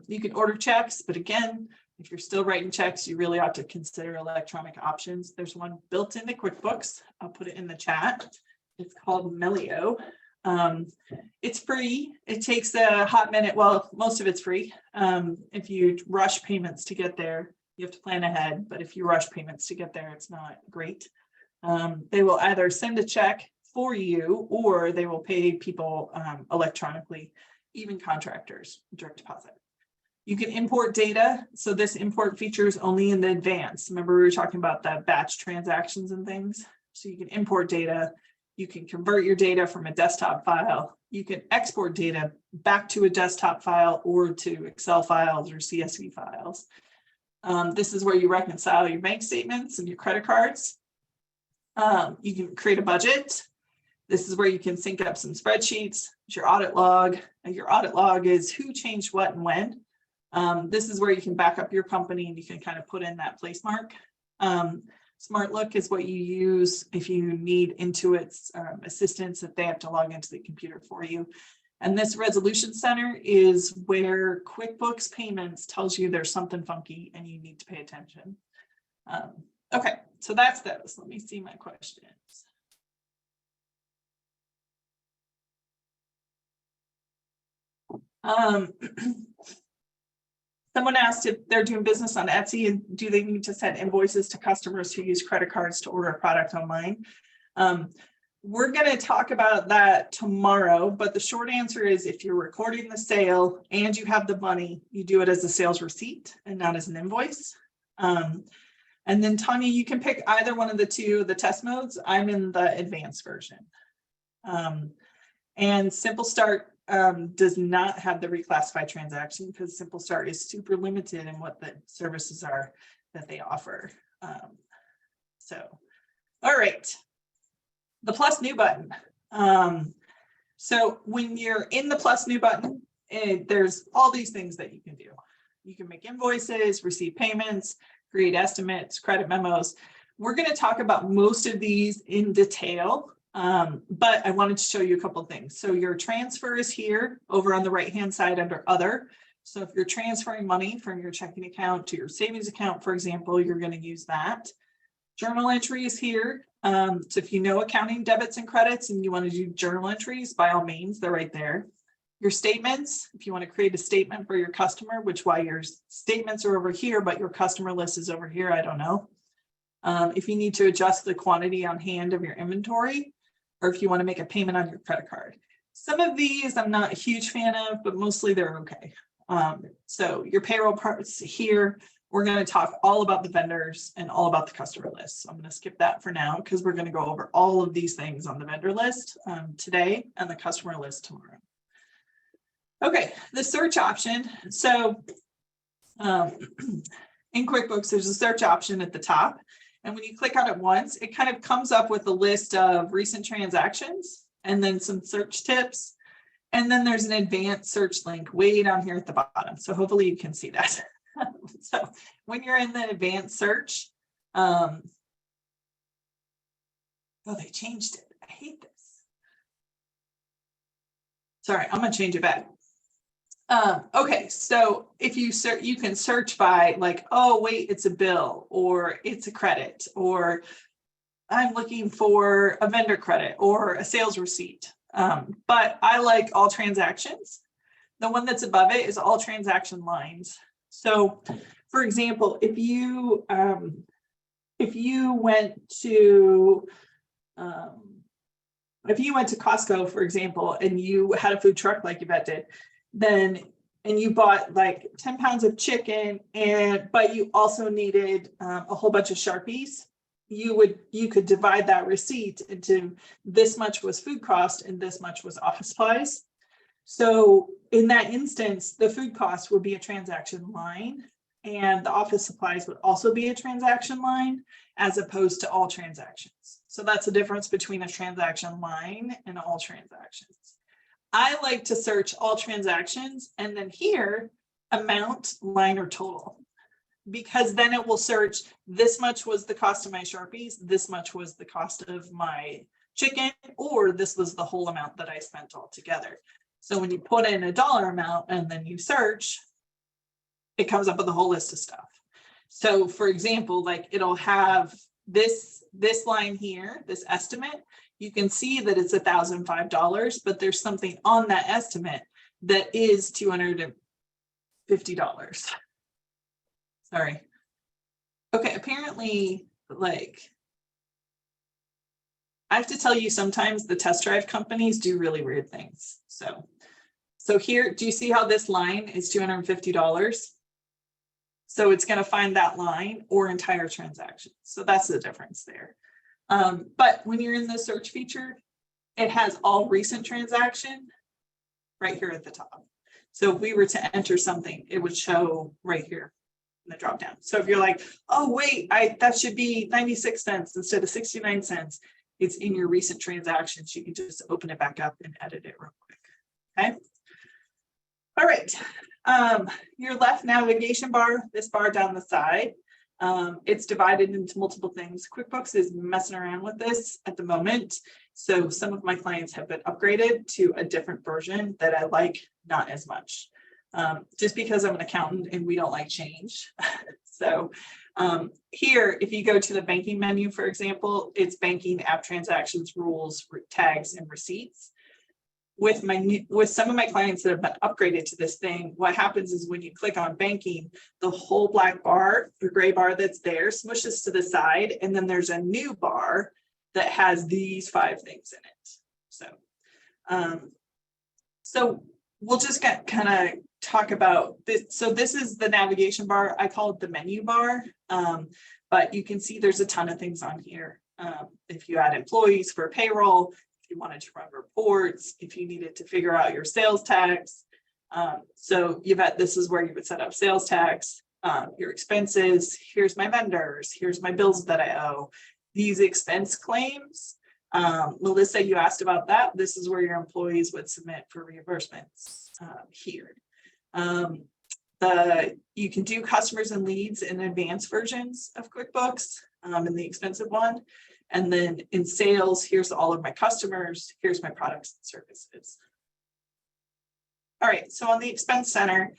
You can order checks, but again, if you're still writing checks, you really ought to consider electronic options. There's one built into QuickBooks. I'll put it in the chat. It's called Melio. It's free. It takes a hot minute. Well, most of it's free. If you rush payments to get there, you have to plan ahead. But if you rush payments to get there, it's not great. They will either send a check for you or they will pay people electronically, even contractors, direct deposit. You can import data. So this import feature is only in the advance. Remember, we were talking about the batch transactions and things. So you can import data. You can convert your data from a desktop file. You can export data back to a desktop file or to Excel files or CSV files. This is where you reconcile your bank statements and your credit cards. You can create a budget. This is where you can sync up some spreadsheets, your audit log. And your audit log is who changed what and when. This is where you can back up your company and you can kind of put in that place mark. Smart Look is what you use if you need Intuit's assistance, if they have to log into the computer for you. And this resolution center is where QuickBooks Payments tells you there's something funky and you need to pay attention. Okay, so that's those. Let me see my questions. Someone asked if they're doing business on Etsy and do they need to send invoices to customers who use credit cards to order a product online? We're going to talk about that tomorrow, but the short answer is if you're recording the sale and you have the money, you do it as a sales receipt and not as an invoice. And then Tanya, you can pick either one of the two, the test modes. I'm in the advanced version. And Simple Start does not have the reclassify transaction because Simple Start is super limited in what the services are that they offer. All right, the plus new button. So when you're in the plus new button, there's all these things that you can do. You can make invoices, receive payments, create estimates, credit memos. We're going to talk about most of these in detail. But I wanted to show you a couple of things. So your transfer is here over on the right-hand side under other. So if you're transferring money from your checking account to your savings account, for example, you're going to use that. Journal entry is here. So if you know accounting debits and credits and you want to do journal entries, by all means, they're right there. Your statements, if you want to create a statement for your customer, which why your statements are over here, but your customer list is over here, I don't know. If you need to adjust the quantity on hand of your inventory, or if you want to make a payment on your credit card. Some of these I'm not a huge fan of, but mostly they're okay. So your payroll parts here, we're going to talk all about the vendors and all about the customer list. So I'm going to skip that for now because we're going to go over all of these things on the vendor list today and the customer list tomorrow. Okay, the search option. So in QuickBooks, there's a search option at the top. And when you click on it once, it kind of comes up with a list of recent transactions and then some search tips. And then there's an advanced search link way down here at the bottom. So hopefully you can see that. So when you're in the advanced search, oh, they changed it. I hate this. Sorry, I'm going to change it back. Okay, so if you search, you can search by like, oh, wait, it's a bill or it's a credit, or I'm looking for a vendor credit or a sales receipt. But I like all transactions. The one that's above it is all transaction lines. So for example, if you went to Costco, for example, and you had a food truck like Yvette did, then, and you bought like 10 pounds of chicken but you also needed a whole bunch of Sharpies, you could divide that receipt into this much was food cost and this much was office supplies. So in that instance, the food cost would be a transaction line and the office supplies would also be a transaction line as opposed to all transactions. So that's the difference between a transaction line and all transactions. I like to search all transactions and then here, amount, line, or total, because then it will search this much was the cost of my Sharpies, this much was the cost of my chicken, or this was the whole amount that I spent altogether. So when you put in a dollar amount and then you search, it comes up with a whole list of stuff. So for example, like it'll have this line here, this estimate, you can see that it's $1,005, but there's something on that estimate that is $250. Sorry. Okay, apparently, like, I have to tell you, sometimes the test drive companies do really weird things. So here, do you see how this line is $250? So it's going to find that line or entire transaction. So that's the difference there. But when you're in the search feature, it has all recent transaction right here at the top. So if we were to enter something, it would show right here in the drop down. So if you're like, oh wait, that should be 96 cents instead of 69 cents, it's in your recent transactions. You can just open it back up and edit it real quick. Okay. All right. Your left navigation bar, this bar down the side, it's divided into multiple things. QuickBooks is messing around with this at the moment. So some of my clients have been upgraded to a different version that I like not as much. Just because I'm an accountant and we don't like change. So here, if you go to the banking menu, for example, it's banking, app transactions, rules, tags, and receipts. With some of my clients that have been upgraded to this thing, what happens is when you click on banking, the whole black bar, the gray bar that's there, smushes to the side, and then there's a new bar that has these 5 things in it. So we'll just kind of talk about this. So this is the navigation bar. I call it the menu bar, but you can see there's a ton of things on here. If you add employees for payroll, if you wanted to run reports, if you needed to figure out your sales tax. So this is where you would set up sales tax, your expenses. Here's my vendors. Here's my bills that I owe. These expense claims. Melissa, you asked about that. This is where your employees would submit for reimbursements here. You can do customers and leads in advanced versions of QuickBooks in the expensive one. And then in sales, here's all of my customers. Here's my products and services. All right, so on the expense center,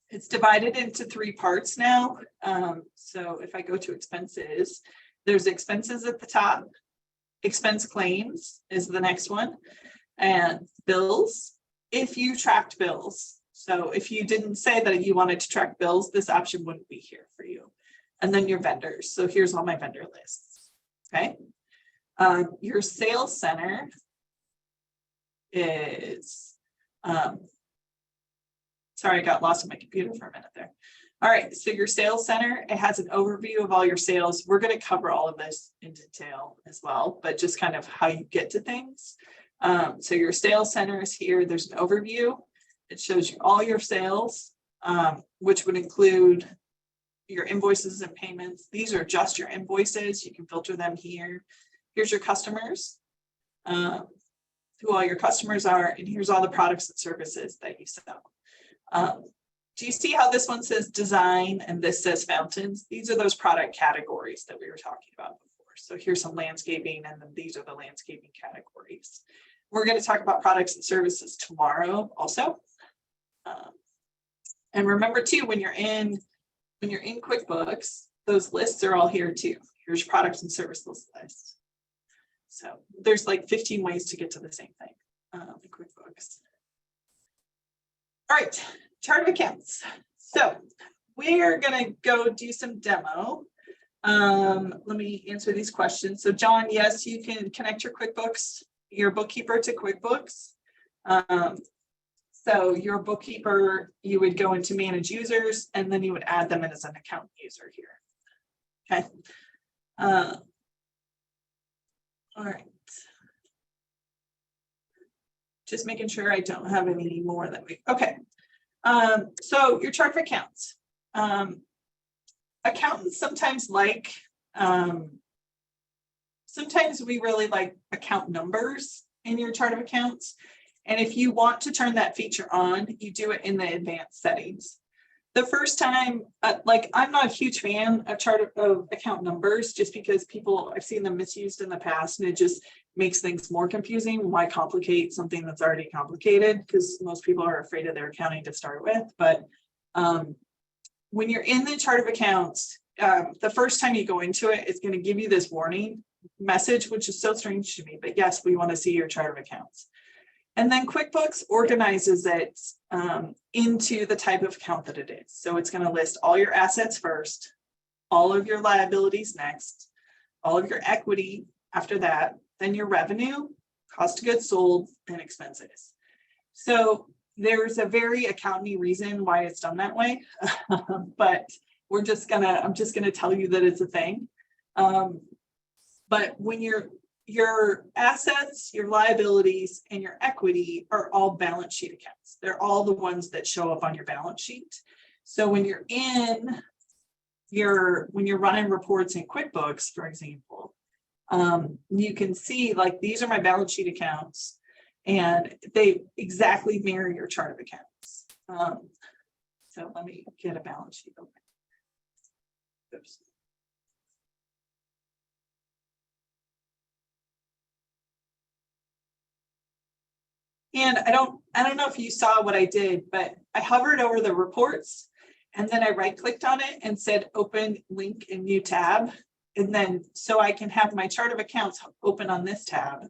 it's divided into 3 parts now. So if I go to expenses, there's expenses at the top. Expense claims is the next one. And bills, if you tracked bills. So if you didn't say that you wanted to track bills, this option wouldn't be here for you. And then your vendors. So here's all my vendor lists. Okay. Your sales center is, sorry, I got lost on my computer for a minute there. All right, so your sales center, it has an overview of all your sales. We're going to cover all of this in detail as well, but just kind of how you get to things. So your sales center is here. There's an overview. It shows you all your sales, which would include your invoices and payments. These are just your invoices. You can filter them here. Here's your customers, who all your customers are, and here's all the products and services that you sell. Do you see how this one says design and this says fountains? These are those product categories that we were talking about before. So here's some landscaping, and then these are the landscaping categories. We're going to talk about products and services tomorrow also. And remember too, when you're in QuickBooks, those lists are all here too. Here's products and services list. So there's like 15 ways to get to the same thing in QuickBooks. All right, chart of accounts. So we're gonna go do some demo. Let me answer these questions. So John, yes, you can connect your QuickBooks, your bookkeeper to QuickBooks. So your bookkeeper, you would go into manage users, and then you would add them in as an account user here. Okay. All right. Just making sure I don't have any more that we, okay. So your chart of accounts. Accountants sometimes like, sometimes we really like account numbers in your chart of accounts. And if you want to turn that feature on, you do it in the advanced settings. The first time, like I'm not a huge fan of chart of account numbers, just because I've seen them misused in the past, and it just makes things more confusing. Why complicate something that's already complicated? Because most people are afraid of their accounting to start with. But when you're in the chart of accounts, the first time you go into it, it's going to give you this warning message, which is so strange to me, but yes, we want to see your chart of accounts. And then QuickBooks organizes it into the type of account that it is. So it's going to list all your assets first, all of your liabilities next, all of your equity after that, then your revenue, cost of goods sold, and expenses. So there's a very accounting reason why it's done that way, but I'm just gonna tell you that it's a thing. But when your assets, your liabilities, and your equity are all balance sheet accounts. They're all the ones that show up on your balance sheet. So when you're running reports in QuickBooks, for example, you can see like these are my balance sheet accounts, and they exactly mirror your chart of accounts. So let me get a balance sheet open. Oops. And I don't know if you saw what I did, but I hovered over the reports, and then I right-clicked on it and said open link in new tab. And then so I can have my chart of accounts open on this tab,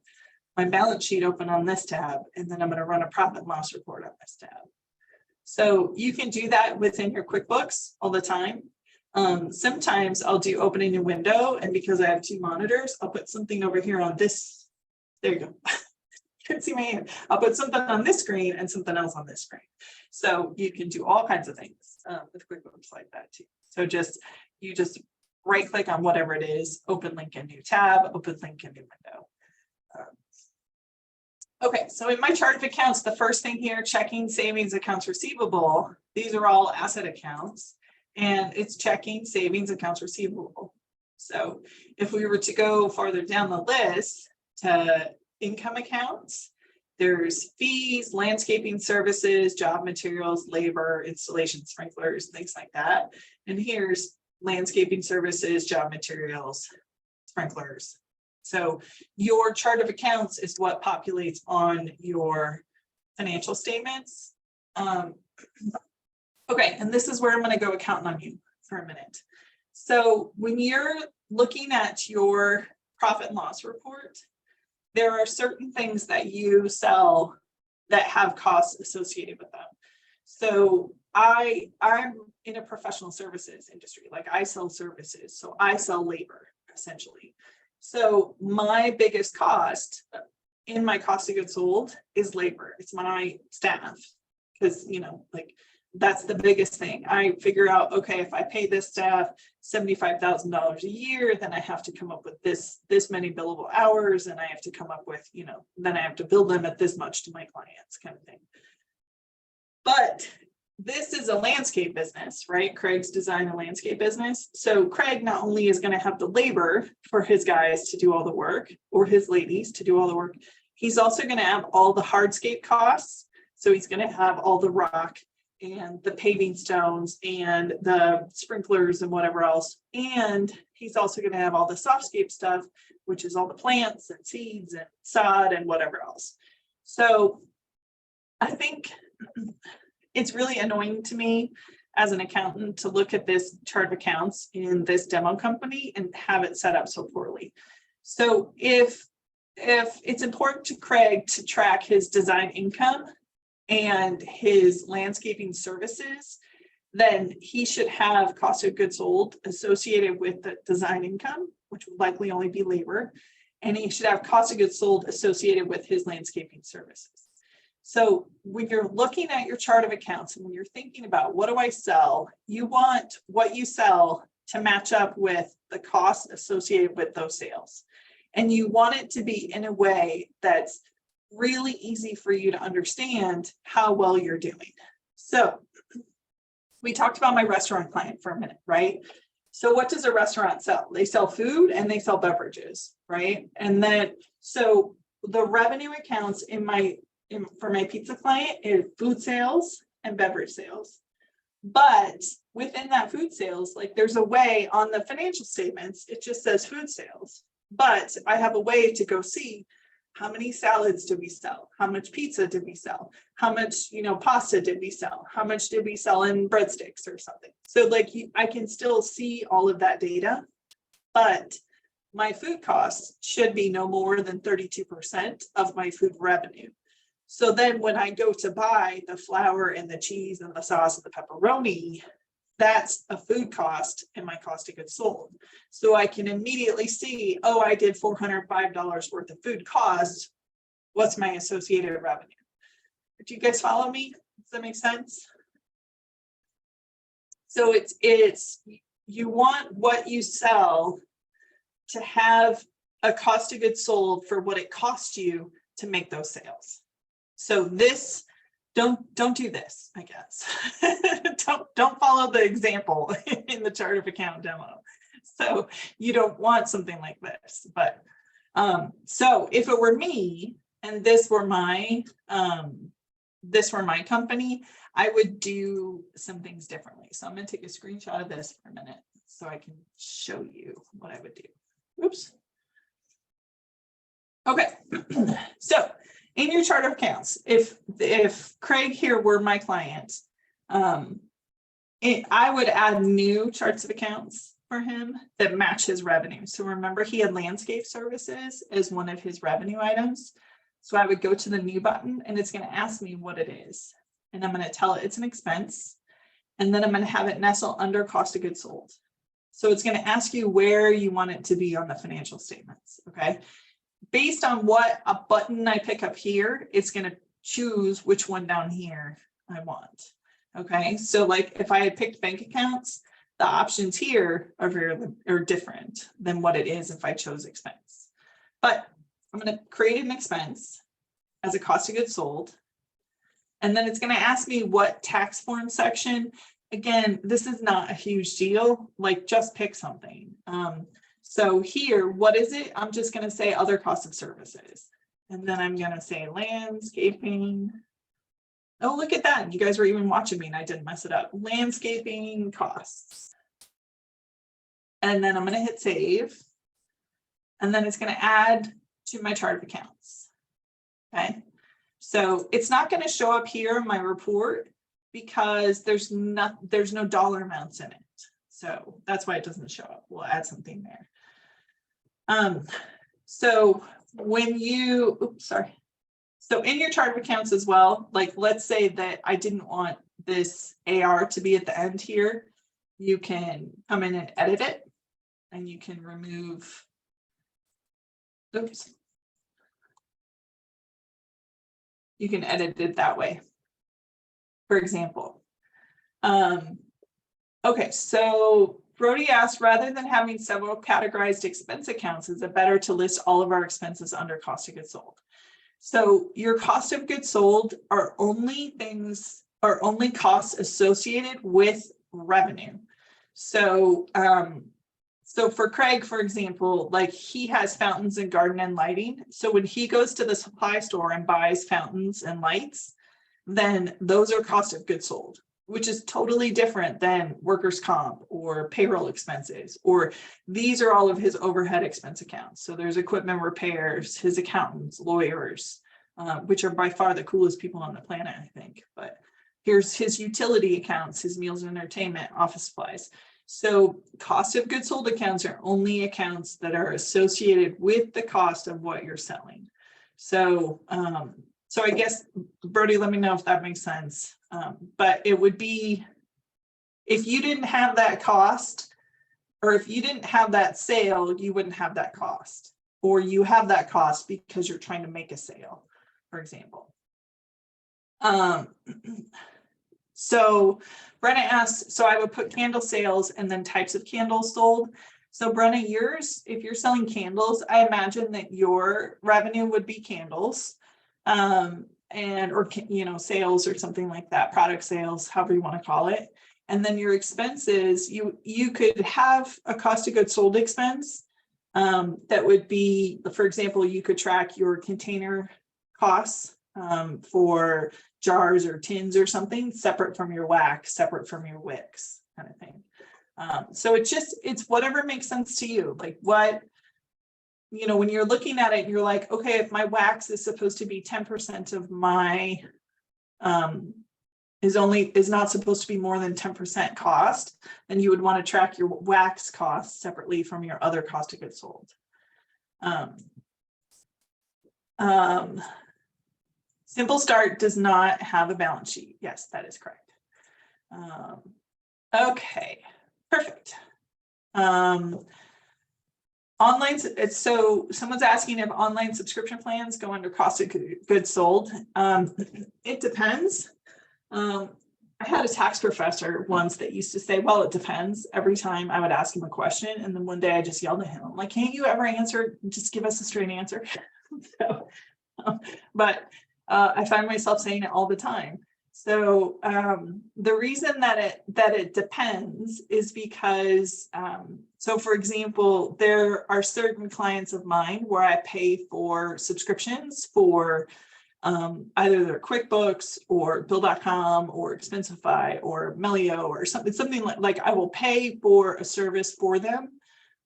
my balance sheet open on this tab, and then I'm going to run a profit and loss report on this tab. So you can do that within your QuickBooks all the time. Sometimes I'll do open a new window, and because I have two monitors, I'll put something over here on this. There you go. You can see my hand. I'll put something on this screen and something else on this screen. So you can do all kinds of things with QuickBooks like that too. So you just right click on whatever it is, open link in new tab, open link in new window. Okay, so in my chart of accounts, the first thing here, checking, savings, accounts receivable, these are all asset accounts, and it's checking, savings, accounts receivable. So if we were to go farther down the list to income accounts, there's fees, landscaping services, job materials, labor, installation, sprinklers, things like that. And here's landscaping services, job materials, sprinklers. So your chart of accounts is what populates on your financial statements. Okay, and this is where I'm going to go accountant on you for a minute. So when you're looking at your profit and loss report, there are certain things that you sell that have costs associated with them. So I'm in a professional services industry, like I sell services, so I sell labor essentially. So my biggest cost in my cost of goods sold is labor. It's my staff, because like that's the biggest thing. I figure out, okay, if I pay this staff $75,000 a year, then I have to come up with this many billable hours, and I have to come up with, then I have to bill them at this much to my clients, kind of thing. But this is a landscape business, right? Craig's design a landscape business. So Craig not only is going to have the labor for his guys to do all the work, or his ladies to do all the work, he's also going to have all the hardscape costs. So he's going to have all the rock and the paving stones and the sprinklers and whatever else. And he's also going to have all the softscape stuff, which is all the plants and seeds and sod and whatever else. So I think it's really annoying to me as an accountant to look at this chart of accounts in this demo company and have it set up so poorly. So if it's important to Craig to track his design income and his landscaping services, then he should have cost of goods sold associated with the design income, which would likely only be labor, and he should have cost of goods sold associated with his landscaping services. So when you're looking at your chart of accounts and when you're thinking about what do I sell, you want what you sell to match up with the costs associated with those sales. And you want it to be in a way that's really easy for you to understand how well you're doing. So we talked about my restaurant client for a minute, right? So what does a restaurant sell? They sell food and they sell beverages, right? And then, so the revenue accounts for my pizza client is food sales and beverage sales. But within that food sales, like there's a way on the financial statements, it just says food sales. But I have a way to go see how many salads did we sell? How much pizza did we sell? How much, pasta did we sell? How much did we sell in breadsticks or something? So like I can still see all of that data, but my food costs should be no more than 32% of my food revenue. So then when I go to buy the flour and the cheese and the sauce and the pepperoni, that's a food cost in my cost of goods sold. So I can immediately see, oh, I did $405 worth of food costs. What's my associated revenue? Do you guys follow me? Does that make sense? So it's you want what you sell to have a cost of goods sold for what it costs you to make those sales. So this, don't do this, I guess. don't follow the example in the chart of account demo. So you don't want something like this. But so if it were me and this were my company, I would do some things differently. So I'm going to take a screenshot of this for a minute so I can show you what I would do. Oops. Okay. So in your chart of accounts, if Craig here were my client, I would add new charts of accounts for him that match his revenue. So remember, he had landscape services as one of his revenue items. So I would go to the new button and it's going to ask me what it is. And I'm going to tell it it's an expense. And then I'm going to have it nestle under cost of goods sold. So it's going to ask you where you want it to be on the financial statements. Okay. Based on what a button I pick up here, it's going to choose which one down here I want. Okay. So like if I had picked bank accounts, the options here are different than what it is if I chose expense. But I'm going to create an expense as a cost of goods sold. And then it's going to ask me what tax form section. Again, this is not a huge deal, like just pick something. So here, what is it? I'm just going to say other costs of services. And then I'm going to say landscaping. Oh, look at that. You guys were even watching me and I didn't mess it up. Landscaping costs. And then I'm going to hit save. And then it's going to add to my chart of accounts. Okay. So it's not going to show up here in my report because there's no dollar amounts in it. So that's why it doesn't show up. We'll add something there. So when you, so in your chart of accounts as well, like let's say that I didn't want this AR to be at the end here, you can come in and edit it and you can remove, oops. You can edit it that way, for example. Okay, so Brody asked, rather than having several categorized expense accounts, is it better to list all of our expenses under cost of goods sold? So your cost of goods sold are only costs associated with revenue. So, so for Craig, for example, like he has fountains and garden and lighting. So when he goes to the supply store and buys fountains and lights, then those are cost of goods sold, which is totally different than workers' comp or payroll expenses, or these are all of his overhead expense accounts. So there's equipment repairs, his accountants, lawyers, which are by far the coolest people on the planet, I think. But here's his utility accounts, his meals and entertainment, office supplies. So cost of goods sold accounts are only accounts that are associated with the cost of what you're selling. So, so I guess, Brody, let me know if that makes sense. But it would be, if you didn't have that cost, or if you didn't have that sale, you wouldn't have that cost, or you have that cost because you're trying to make a sale, for example. So Brenna asked, so I would put candle sales and then types of candles sold. So Brenna, if you're selling candles, I imagine that your revenue would be candles. Or sales or something like that, product sales, however you want to call it. And then your expenses, you could have a cost of goods sold expense. That would be, for example, you could track your container costs for jars or tins or something separate from your wax, separate from your wicks, kind of thing. So it's whatever makes sense to you. Like when you're looking at it, you're like, okay, if my wax is supposed to be 10% of my, is not supposed to be more than 10% cost, then you would want to track your wax costs separately from your other cost of goods sold. Simple Start does not have a balance sheet. Yes, that is correct. Okay, perfect. Online, so someone's asking if online subscription plans go under cost of goods sold. It depends. I had a tax professor once that used to say, well, it depends, every time I would ask him a question. And then one day I just yelled at him, I'm like, can't you ever just give us a straight answer? But I find myself saying it all the time. So the reason that it depends is because, so for example, there are certain clients of mine where I pay for subscriptions for either their QuickBooks or Bill.com or Expensify or Melio or something like I will pay for a service for them,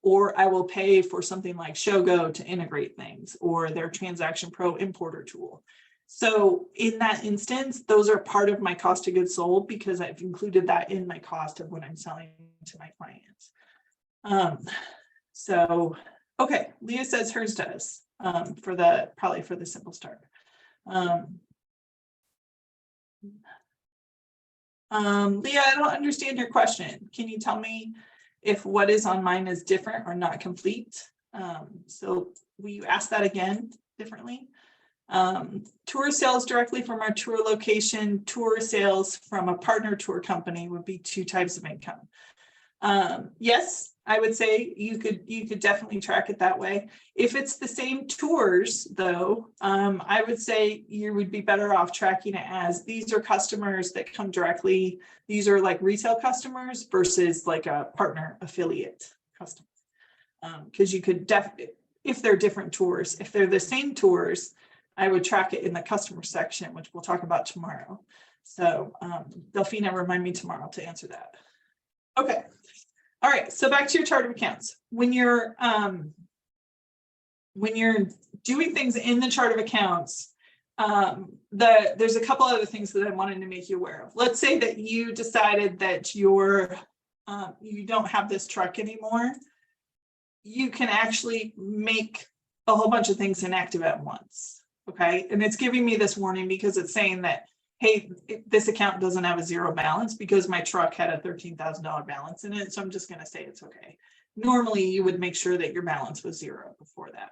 or I will pay for something like Shogo to integrate things, or their Transaction Pro importer tool. So in that instance, those are part of my cost of goods sold because I've included that in my cost of what I'm selling to my clients. So, okay, Leah says hers does probably for the Simple Start. Leah, I don't understand your question. Can you tell me if what is on mine is different or not complete? So will you ask that again differently? Tour sales directly from our tour location, tour sales from a partner tour company would be two types of income. Yes, I would say you could definitely track it that way. If it's the same tours though, I would say you would be better off tracking it as these are customers that come directly. These are like retail customers versus like a partner affiliate customer. Because you could definitely, if they're different tours, if they're the same tours, I would track it in the customer section, which we'll talk about tomorrow. So Delphina, remind me tomorrow to answer that. Okay. All right, so back to your chart of accounts. When you're doing things in the chart of accounts, there's a couple other things that I wanted to make you aware of. Let's say that you decided that you don't have this truck anymore. You can actually make a whole bunch of things inactive at once. Okay, and it's giving me this warning because it's saying that, hey, this account doesn't have a zero balance because my truck had a $13,000 balance in it. So I'm just going to say it's okay. Normally, you would make sure that your balance was zero before that.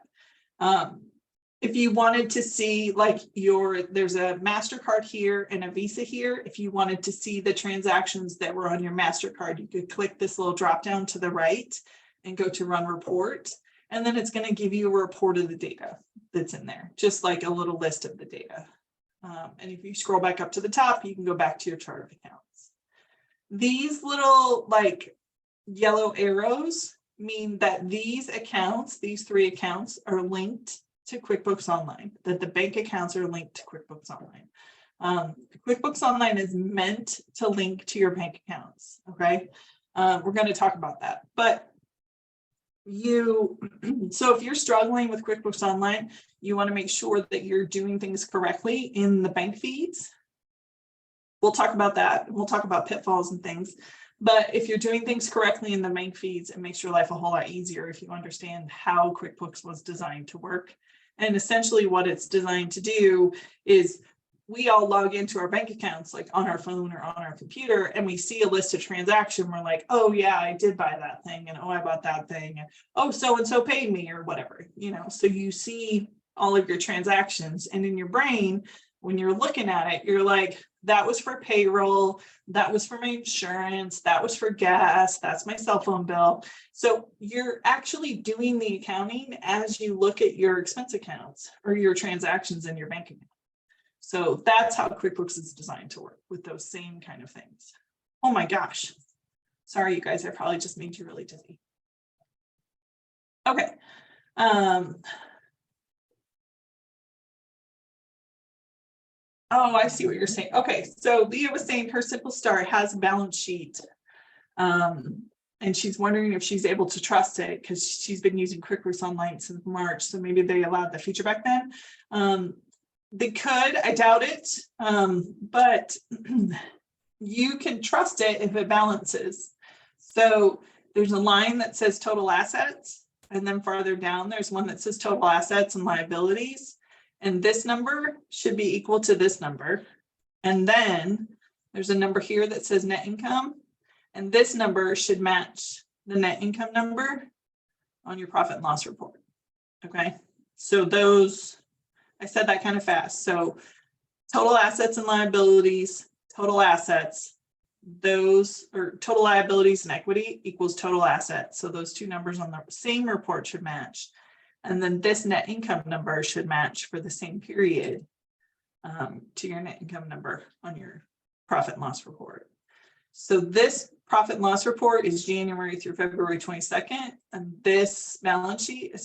If you wanted to see like there's a MasterCard here and a Visa here. If you wanted to see the transactions that were on your MasterCard, you could click this little drop down to the right and go to Run Report. And then it's going to give you a report of the data that's in there, just like a little list of the data. And if you scroll back up to the top, you can go back to your chart of accounts. These little like yellow arrows mean that these accounts, these three accounts, are linked to QuickBooks Online, that the bank accounts are linked to QuickBooks Online. QuickBooks Online is meant to link to your bank accounts, okay? We're going to talk about that. But so if you're struggling with QuickBooks Online, you want to make sure that you're doing things correctly in the bank feeds. We'll talk about that. We'll talk about pitfalls and things. But if you're doing things correctly in the bank feeds, it makes your life a whole lot easier if you understand how QuickBooks was designed to work. And essentially what it's designed to do is we all log into our bank accounts like on our phone or on our computer, and we see a list of transactions. We're like, oh yeah, I did buy that thing, and oh, I bought that thing, and oh, so-and-so paid me or whatever, so you see all of your transactions, and in your brain, when you're looking at it, you're like, that was for payroll, that was for my insurance, that was for gas, that's my cell phone bill. So you're actually doing the accounting as you look at your expense accounts or your transactions in your bank account. So that's how QuickBooks is designed to work, with those same kind of things. Oh my gosh. Sorry, you guys, I probably just made you really dizzy. Okay. Oh, I see what you're saying. Okay, so Leah was saying her Simple Start has a balance sheet. And she's wondering if she's able to trust it because she's been using QuickBooks Online since March. So maybe they allowed the feature back then. They could, I doubt it, but you can trust it if it balances. So there's a line that says total assets, and then farther down, there's one that says total assets and liabilities. And this number should be equal to this number. And then there's a number here that says net income. And this number should match the net income number on your profit and loss report. Okay, so those, I said that kind of fast. So total assets and liabilities, total assets, those, or total liabilities and equity equals total assets. So those two numbers on the same report should match. And then this net income number should match for the same period to your net income number on your profit and loss report. So this profit and loss report is January through February 22nd, and this balance sheet is